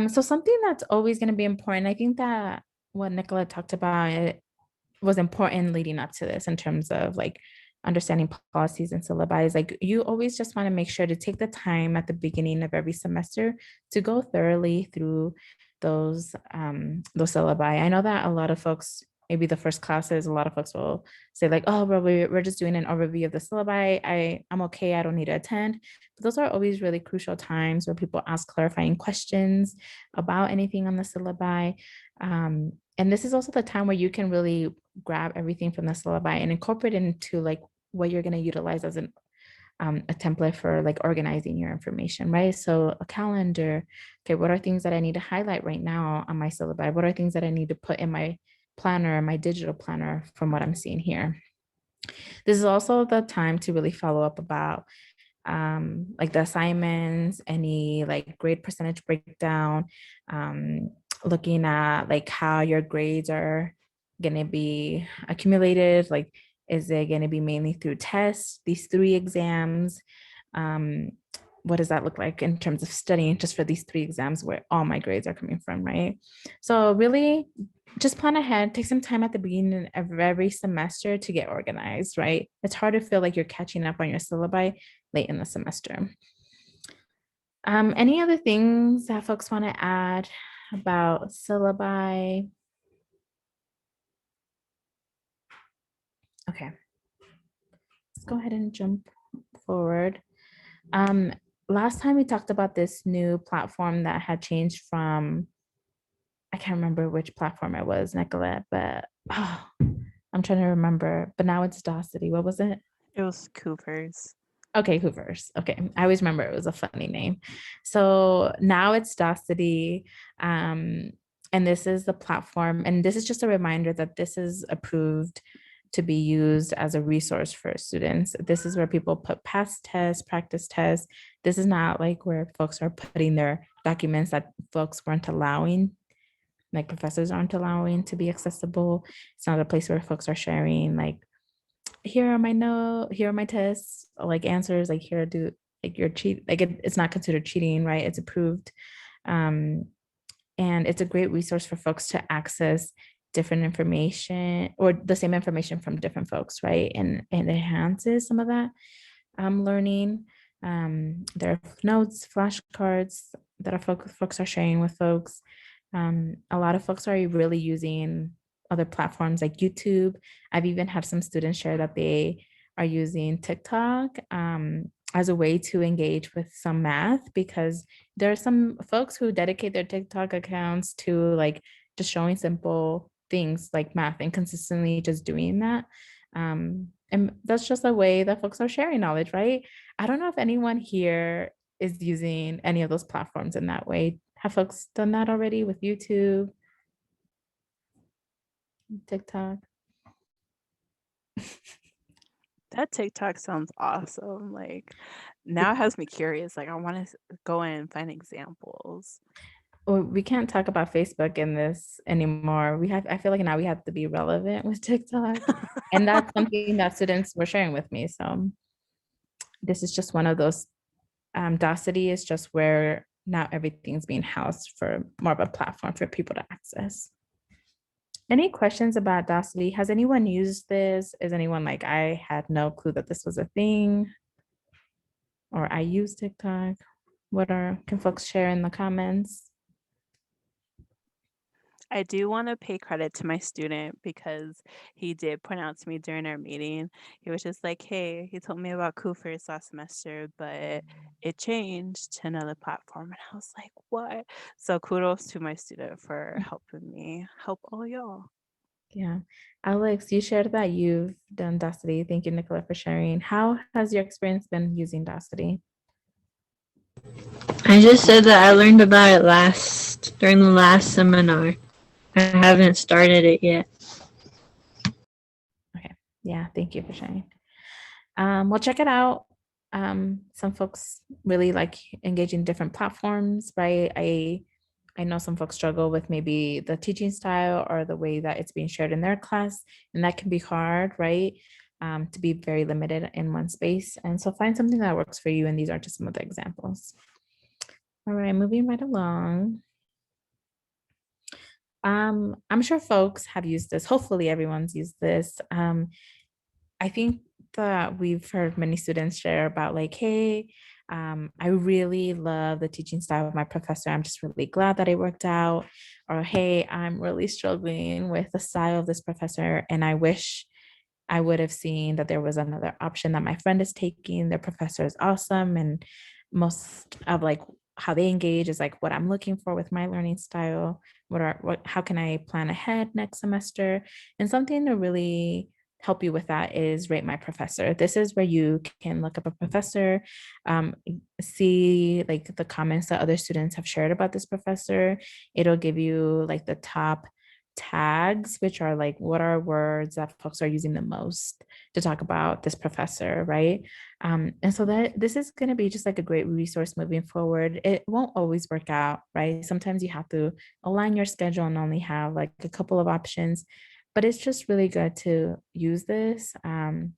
So something that's always going to be important, I think that what Nicola talked about, it was important leading up to this in terms of like understanding policies and syllabi, is like you always just want to make sure to take the time at the beginning of every semester to go thoroughly through those syllabi. I know that a lot of folks, maybe the first classes, a lot of folks will say like, oh, well, we're just doing an overview of the syllabi. I'm okay, I don't need to attend. But those are always really crucial times where people ask clarifying questions about anything on the syllabi. And this is also the time where you can really grab everything from the syllabi and incorporate it into like what you're going to utilize as a template for like organizing your information, right? So a calendar, okay, what are things that I need to highlight right now on my syllabi? What are things that I need to put in my planner, my digital planner from what I'm seeing here? This is also the time to really follow up about like the assignments, any like grade percentage breakdown, looking at like how your grades are going to be accumulated. Like, is it going to be mainly through tests, these 3 exams? What does that look like in terms of studying just for these 3 exams where all my grades are coming from, right? So really just plan ahead, take some time at the beginning of every semester to get organized, right? It's hard to feel like you're catching up on your syllabi late in the semester. Any other things that folks want to add about syllabi? Okay, let's go ahead and jump forward. Last time we talked about this new platform that had changed from, I can't remember which platform it was, Nicolette, but I'm trying to remember, but now it's Docsity. What was it? It was Cooper's. Okay, Hoover's. Okay, I always remember it was a funny name. So now it's Docsity, and this is the platform. And this is just a reminder that this is approved to be used as a resource for students. This is where people put past tests, practice tests. This is not like where folks are putting their documents that folks weren't allowing, like professors aren't allowing to be accessible. It's not a place where folks are sharing like, here are my notes, here are my tests, like answers, like here do like your cheat, like it's not considered cheating, right? It's approved. And it's a great resource for folks to access different information or the same information from different folks, right? And it enhances some of that learning. There are notes, flashcards that folks are sharing with folks. A lot of folks are really using other platforms like YouTube. I've even had some students share that they are using TikTok as a way to engage with some math, because there are some folks who dedicate their TikTok accounts to like just showing simple things like math and consistently just doing that. And that's just a way that folks are sharing knowledge, right? I don't know if anyone here is using any of those platforms in that way. Have folks done that already with YouTube, TikTok? That TikTok sounds awesome. Like now it has me curious. Like I want to go in and find examples. Well, we can't talk about Facebook in this anymore. I feel like now we have to be relevant with TikTok. And that's something that students were sharing with me. So this is just one of those, docsity is just where now everything's being housed for more of a platform for people to access. Any questions about docsity? Has anyone used this? Is anyone like, I had no clue that this was a thing? Or I use TikTok? Can folks share in the comments? I do want to pay credit to my student because he did point out to me during our meeting. He was just like, "Hey," he told me about Koofers last semester, but it changed to another platform. And I was like, "What?" So kudos to my student for helping me help all y'all. Yeah. Alex, you shared that you've done Docity. Thank you, Nicola, for sharing. How has your experience been using Docity? I just said that I learned about it during the last seminar. I haven't started it yet. Okay. Yeah, thank you for sharing. Well, check it out. Some folks really like engaging different platforms, right? I know some folks struggle with maybe the teaching style or the way that it's being shared in their class, and that can be hard, right? To be very limited in one space. And so find something that works for you. And these are just some of the examples. All right, moving right along. I'm sure folks have used this. Hopefully everyone's used this. I think that we've heard many students share about like, hey, I really love the teaching style of my professor. I'm just really glad that it worked out. Or, hey, I'm really struggling with the style of this professor, and I wish I would have seen that there was another option that my friend is taking. Their professor is awesome. And most of like how they engage is like what I'm looking for with my learning style. How can I plan ahead next semester? And something to really help you with that is rate my professor. This is where you can look up a professor, um, see like the comments that other students have shared about this professor. It'll give you like the top tags, which are like what are words that folks are using the most to talk about this professor, right? And so that this is going to be just like a great resource moving forward. It won't always work out, right? Sometimes you have to align your schedule and only have like a couple of options, but it's just really good to use this and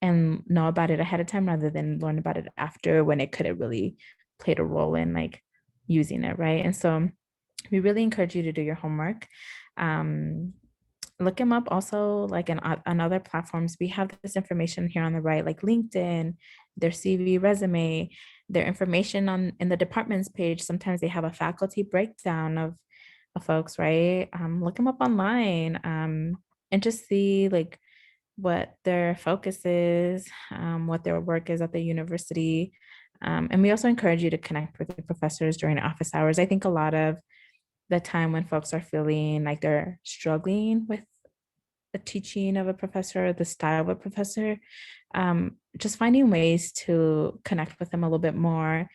know about it ahead of time rather than learn about it after when it could have really played a role in like using it, right? And so we really encourage you to do your homework. Um, Look them up also like on other platforms. We have this information here on the right, like LinkedIn, their CV resume, their information on in the departments page. Sometimes they have a faculty breakdown of folks, right? Look them up online and just see like what their focus is, what their work is at the university. And we also encourage you to connect with your professors during office hours. I think a lot of the time when folks are feeling like they're struggling with the teaching of a professor, the style of a professor, just finding ways to connect with them a little bit more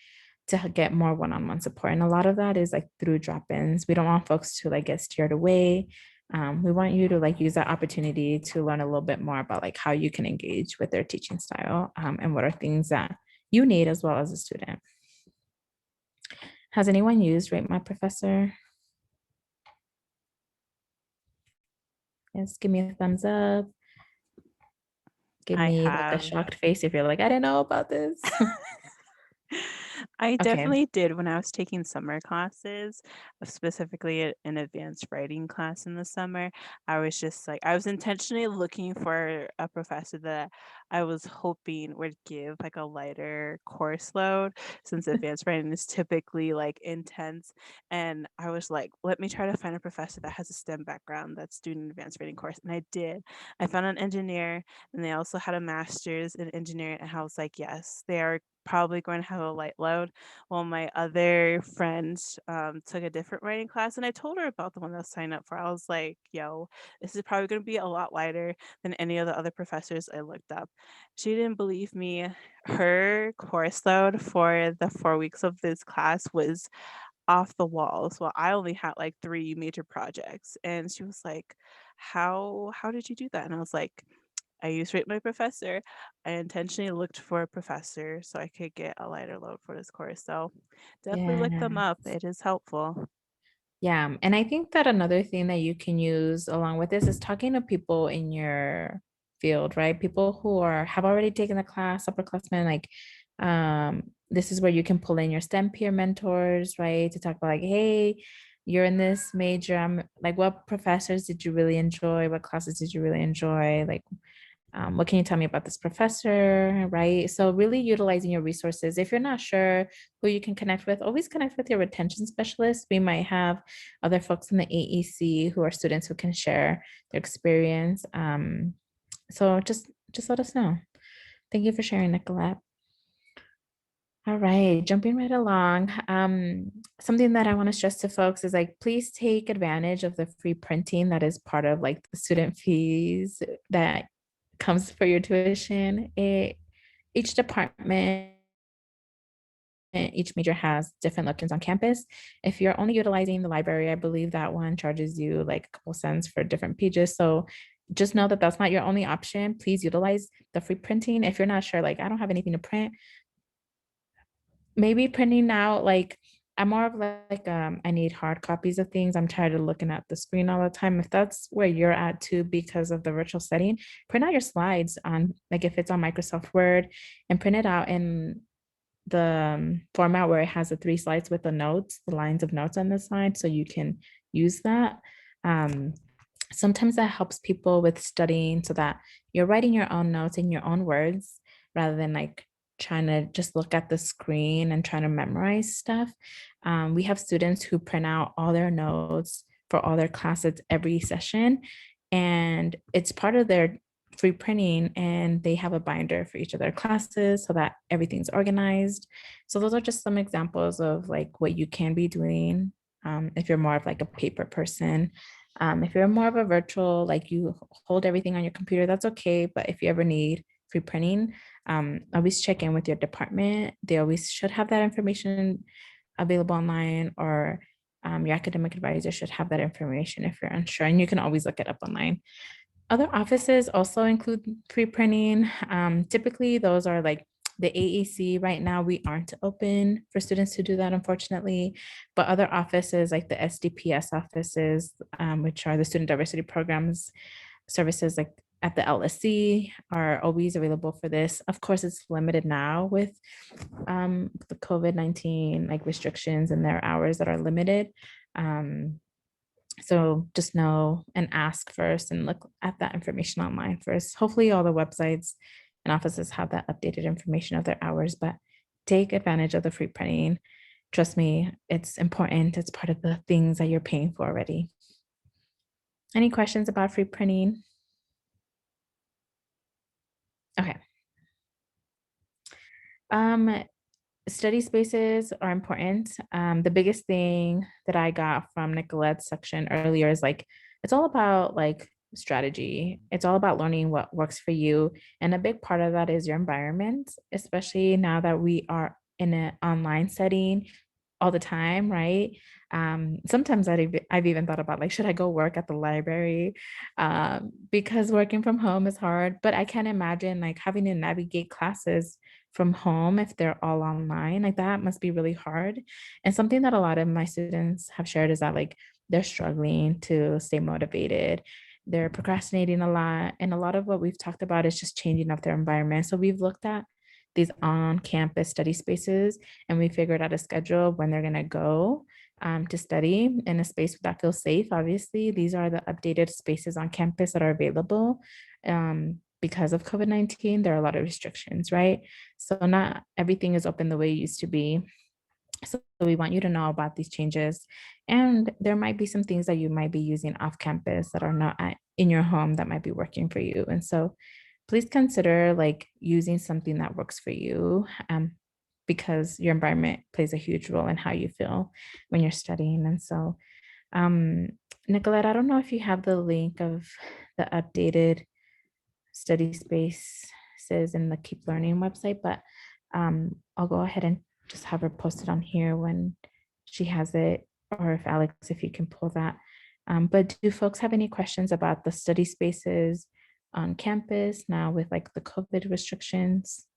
to get more one-on-one support. And a lot of that is like through drop-ins. We don't want folks to like get steered away. We want you to like use that opportunity to learn a little bit more about like how you can engage with their teaching style and what are things that you need as well as a student. Has anyone used Rate My Professor? Yes, give me a thumbs up. Give I me like a have. shocked face if you're like, I didn't know about this. I Okay. definitely did when I was taking summer classes, specifically an advanced writing class in the summer. I was just like, I was intentionally looking for a professor that I was hoping would give like a lighter course load since advanced writing is typically like intense. And I was like, let me try to find a professor that has a STEM background that's doing an advanced writing course. And I did. I found an engineer and they also had a master's in engineering. And I was like, yes, they are probably going to have a light load. Well, my other friend took a different writing class, and I told her about the one that I signed up for. I was like, yo, this is probably going to be a lot lighter than any of the other professors I looked up. She didn't believe me. Her course load for the 4 weeks of this class was off the walls. Well, I only had like three major projects. And she was like, how did you do that? And I was like, I used Rate My Professor. I intentionally looked for a professor so I could get a lighter load for this course. So definitely look them Yeah. up. It is helpful. Yeah. And I think that another thing that you can use along with this is talking to people in your field, right? People who have already taken the class, upperclassmen, like this is where you can pull in your STEM peer mentors, right? To talk about like, hey, you're in this major. I'm like, what professors did you really enjoy? What classes did you really enjoy? Like, what can you tell me about this professor, right? So really utilizing your resources. If you're not sure who you can connect with, always connect with your retention specialist. We might have other folks in the AEC who are students who can share their experience. So just let us know. Thank you for sharing, Nicolette. All right, jumping right along. Something that I want to stress to folks is like, please take advantage of the free printing that is part of like the student fees that comes for your tuition. Each department, each major has different locations on campus. If you're only utilizing the library, I believe that one charges you like a couple cents for different pages. So just know that that's not your only option. Please utilize the free printing. If you're not sure, like I don't have anything to print, maybe printing out like I'm more of like I need hard copies of things. I'm tired of looking at the screen all the time. If that's where you're at too, because of the virtual setting, print out your slides on like if it's on Microsoft Word and print it out in the format where it has the three slides with the notes, the lines of notes on the side, so you can use that. Um, Sometimes that helps people with studying so that you're writing your own notes in your own words rather than like trying to just look at the screen and trying to memorize stuff. We have students who print out all their notes for all their classes every session, and it's part of their free printing, and they have a binder for each of their classes so that everything's organized. So those are just some examples of like what you can be doing if you're more of like a paper person. If you're more of a virtual, like you hold everything on your computer, that's okay. But if you ever need free printing, always check in with your department. They always should have that information available online, or your academic advisor should have that information if you're unsure, and you can always look it up online. Other offices also include free printing. Typically, those are like the AEC. Right now, we aren't open for students to do that, unfortunately. But other offices, like the SDPS offices, which are the Student Diversity Programs services, like at the LSC, are always available for this. Of course, it's limited now with the COVID-19 like restrictions and their hours that are limited. Um, so just know and ask first and look at that information online first. Hopefully all the websites and offices have that updated information of their hours, but take advantage of the free printing. Trust me, it's important. It's part of the things that you're paying for already. Any questions about free printing? Okay. Um, Study spaces are important. The biggest thing that I got from Nicolette's section earlier is like, it's all about like strategy. It's all about learning what works for you. And a big part of that is your environment, especially now that we are in an online setting all the time, right? Sometimes I've even thought about like, should I go work at the library? Because working from home is hard, but I can't imagine like having to navigate classes from home if they're all online. Like that must be really hard. And something that a lot of my students have shared is that like they're struggling to stay motivated. They're procrastinating a lot. And a lot of what we've talked about is just changing up their environment. So we've looked at these on-campus study spaces, and we figured out a schedule when they're gonna go to study in a space that feels safe. Obviously, these are the updated spaces on campus that are available. Because of COVID-19, there are a lot of restrictions, right? So not everything is open the way it used to be. So we want you to know about these changes. And there might be some things that you might be using off campus that are not in your home that might be working for you. And so please consider like using something that works for you, because your environment plays a huge role in how you feel when you're studying. And so, um, Nicolette, I don't know if you have the link of the updated study spaces in the Keep Learning website, but I'll go ahead and just have her post it on here when she has it, or if Alex, if you can pull that. But do folks have any questions about the study spaces on campus now with like the COVID restrictions?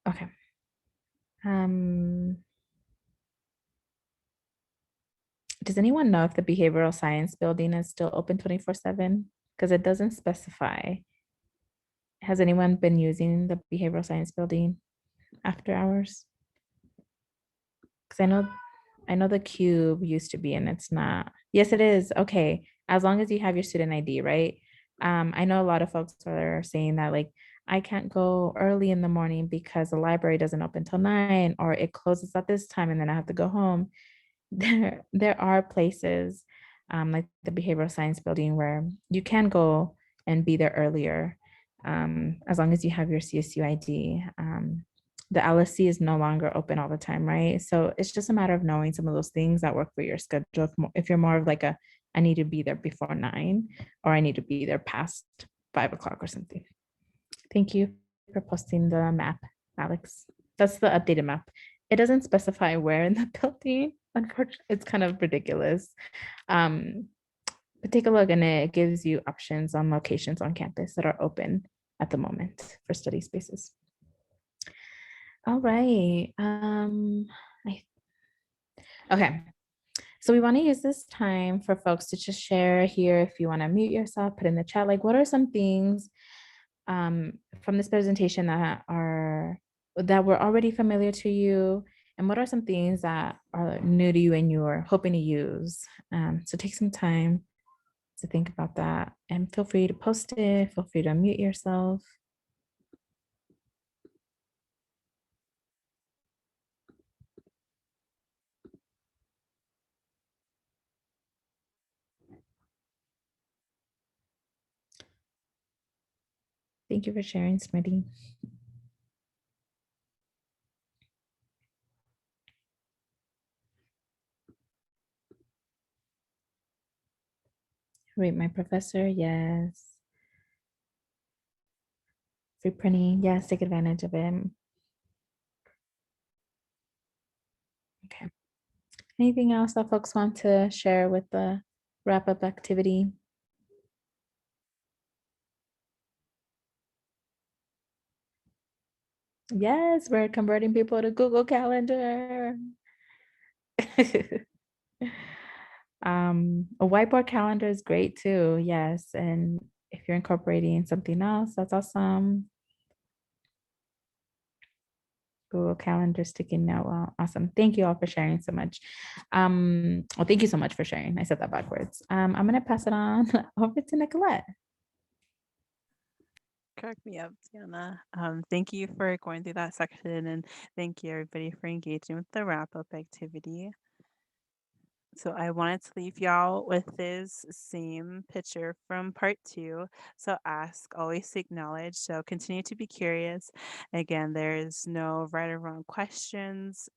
Okay. Does anyone know if the behavioral science building is still open 24/7? Because it doesn't specify. Has anyone been using the behavioral science building after hours? Because I know the cube used to be and it's not. Yes, it is. Okay. As long as you have your student ID, right? I know a lot of folks are saying that like I can't go early in the morning because the library doesn't open till 9 or it closes at this time and then I have to go home. There are places like the behavioral science building where you can go and be there earlier, as long as you have your CSU ID. The LSC is no longer open all the time, right? So it's just a matter of knowing some of those things that work for your schedule. If you're more of like a, I need to be there before 9 or I need to be there past 5 o'clock or something. Thank you for posting the map, Alex. That's the updated map. It doesn't specify where in the building. Unfortunately, it's kind of ridiculous. But take a look and it gives you options on locations on campus that are open at the moment for study spaces. All right. Okay. So we want to use this time for folks to just share here. If you want to mute yourself, put in the chat, like what are some things from this presentation that were already familiar to you, and what are some things that are new to you and you're hoping to use. So take some time to think about that and feel free to post it, feel free to unmute yourself. Thank you for sharing, Smitty. Wait, my professor, yes. Free printing, yes, take advantage of it. Okay. Anything else that folks want to share with the wrap-up activity? Yes, we're converting people to Google Calendar. A whiteboard calendar is great too. Yes. And if you're incorporating something else, that's awesome. Google Calendar sticky note. Well, awesome. Thank you all for sharing so much. Well, thank you so much for sharing. I said that backwards. I'm gonna pass it on over to Nicolette. Correct me up, Tiana. Thank you for going through that section, and thank you everybody for engaging with the wrap-up activity. So I wanted to leave y'all with this same picture from part 2. So ask, always seek knowledge. So continue to be curious. Again, there's no right or wrong questions.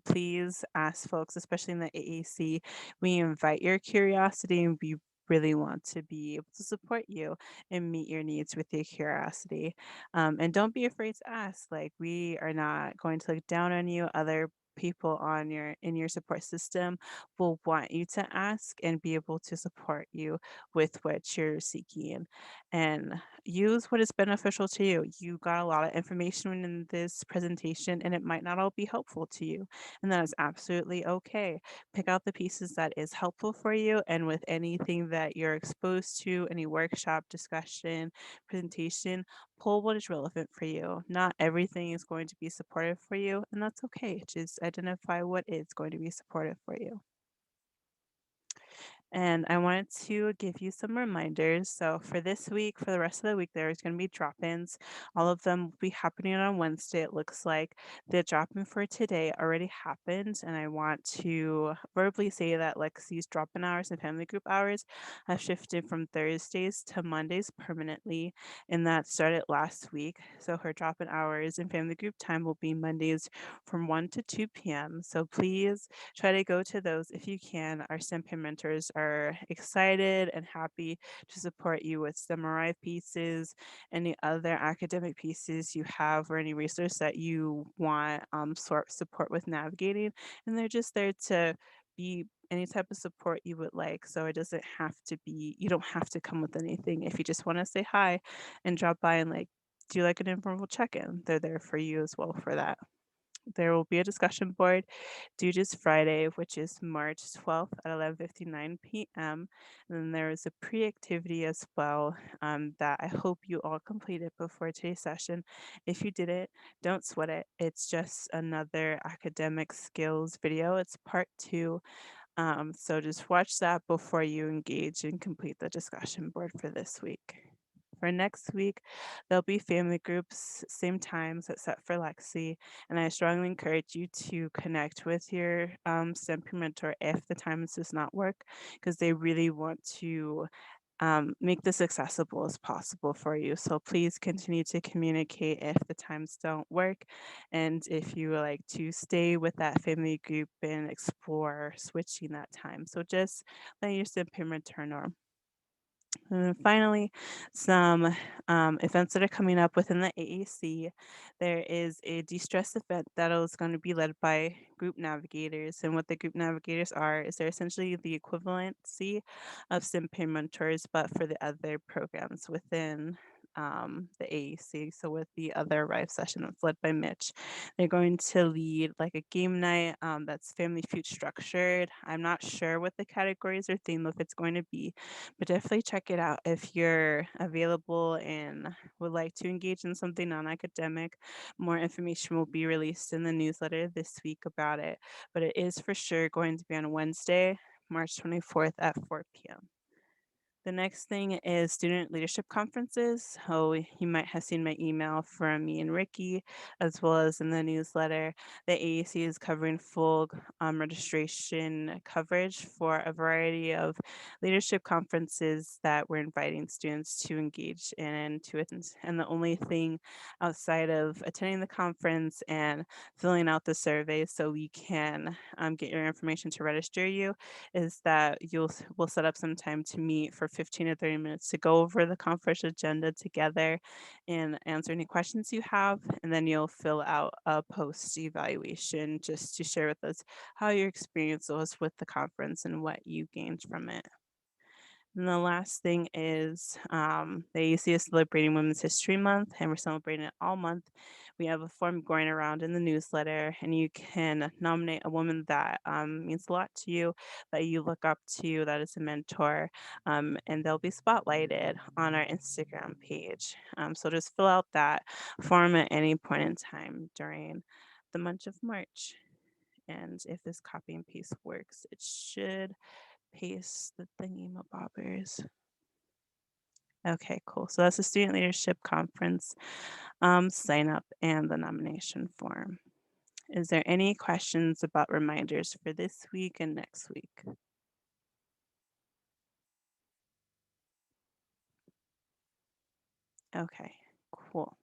Please ask folks, especially in the AAC. We invite your curiosity and we really want to be able to support you and meet your needs with your curiosity. And don't be afraid to ask. Like, we are not going to look down on you. Other people on your in your support system will want you to ask and be able to support you with what you're seeking. And use what is beneficial to you. You got a lot of information in this presentation and it might not all be helpful to you. And that is absolutely okay. Pick out the pieces that is helpful for you, and with anything that you're exposed to, any workshop, discussion, presentation, pull what is relevant for you. Not everything is going to be supportive for you, and that's okay. Just identify what is going to be supportive for you. And I wanted to give you some reminders. So for this week, for the rest of the week, there's going to be drop-ins. All of them will be happening on Wednesday. It looks like the drop-in for today already happened, and I want to verbally say that Lexi's drop-in hours and family group hours have shifted from Thursdays to Mondays permanently, and that started last week. So her drop-in hours and family group time will be Mondays from 1 to 2 p.m. So please try to go to those if you can. Our STEM peer mentors are excited and happy to support you with STEM Arrive pieces, any other academic pieces you have, or any resource that you want support with navigating. And they're just there to be any type of support you would like. So it doesn't have to be, you don't have to come with anything. If you just want to say hi and drop by and like do like an informal check-in, they're there for you as well for that. There will be a discussion board due this Friday, which is March 12th at 11:59 p.m. And then there is a pre-activity as well that I hope you all completed before today's session. If you didn't, don't sweat it. It's just another academic skills video. It's part two. So just watch that before you engage and complete the discussion board for this week. For next week, there'll be family groups, same times except for Lexi, and I strongly encourage you to connect with your STEM peer mentor if the times does not work, because they really want to make this accessible as possible for you. So please continue to communicate if the times don't work, and if you would like to stay with that family group and explore switching that time. So just let your STEM peer mentor know. And then finally, some events that are coming up within the AAC. There is a de-stress event that is going to be led by group navigators. And what the group navigators are is they're essentially the equivalency of STEM peer mentors, but for the other programs within the AAC. So with the other Arrive session that's led by Mitch, they're going to lead like a game night that's family food structured. I'm not sure what the categories or theme of it's going to be, but definitely check it out if you're available and would like to engage in something non-academic. More information will be released in the newsletter this week about it, but it is for sure going to be on Wednesday, March 24th at 4 p.m. The next thing is student leadership conferences. Oh, you might have seen my email from me and Ricky, as well as in the newsletter. The AAC is covering full registration coverage for a variety of leadership conferences that we're inviting students to engage in and to attend. And the only thing outside of attending the conference and filling out the survey so we can get your information to register you is that we'll set up some time to meet for 15 to 30 minutes to go over the conference agenda together and answer any questions you have. And then you'll fill out a post evaluation just to share with us how your experience was with the conference and what you gained from it. And the last thing is the AUC is celebrating Women's History Month, and we're celebrating it all month. We have a form going around in the newsletter, and you can nominate a woman that means a lot to you, that you look up to, that is a mentor, and they'll be spotlighted on our Instagram page. So just fill out that form at any point in time during the month of March. And if this copy and paste works, it should paste the thingy bobbers. Okay, cool. So that's the Student Leadership Conference sign up and the nomination form. Is there any questions about reminders for this week and next week? Okay, cool.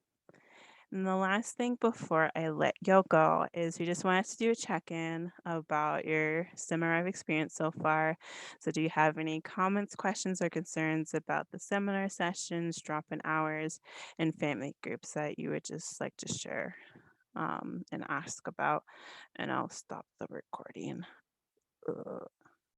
And the last thing before I let y'all go is we just wanted to do a check-in about your STEM Arrive experience so far. So do you have any comments, questions, or concerns about the seminar sessions, drop-in hours, and family groups that you would just like to share and ask about, and I'll stop the recording.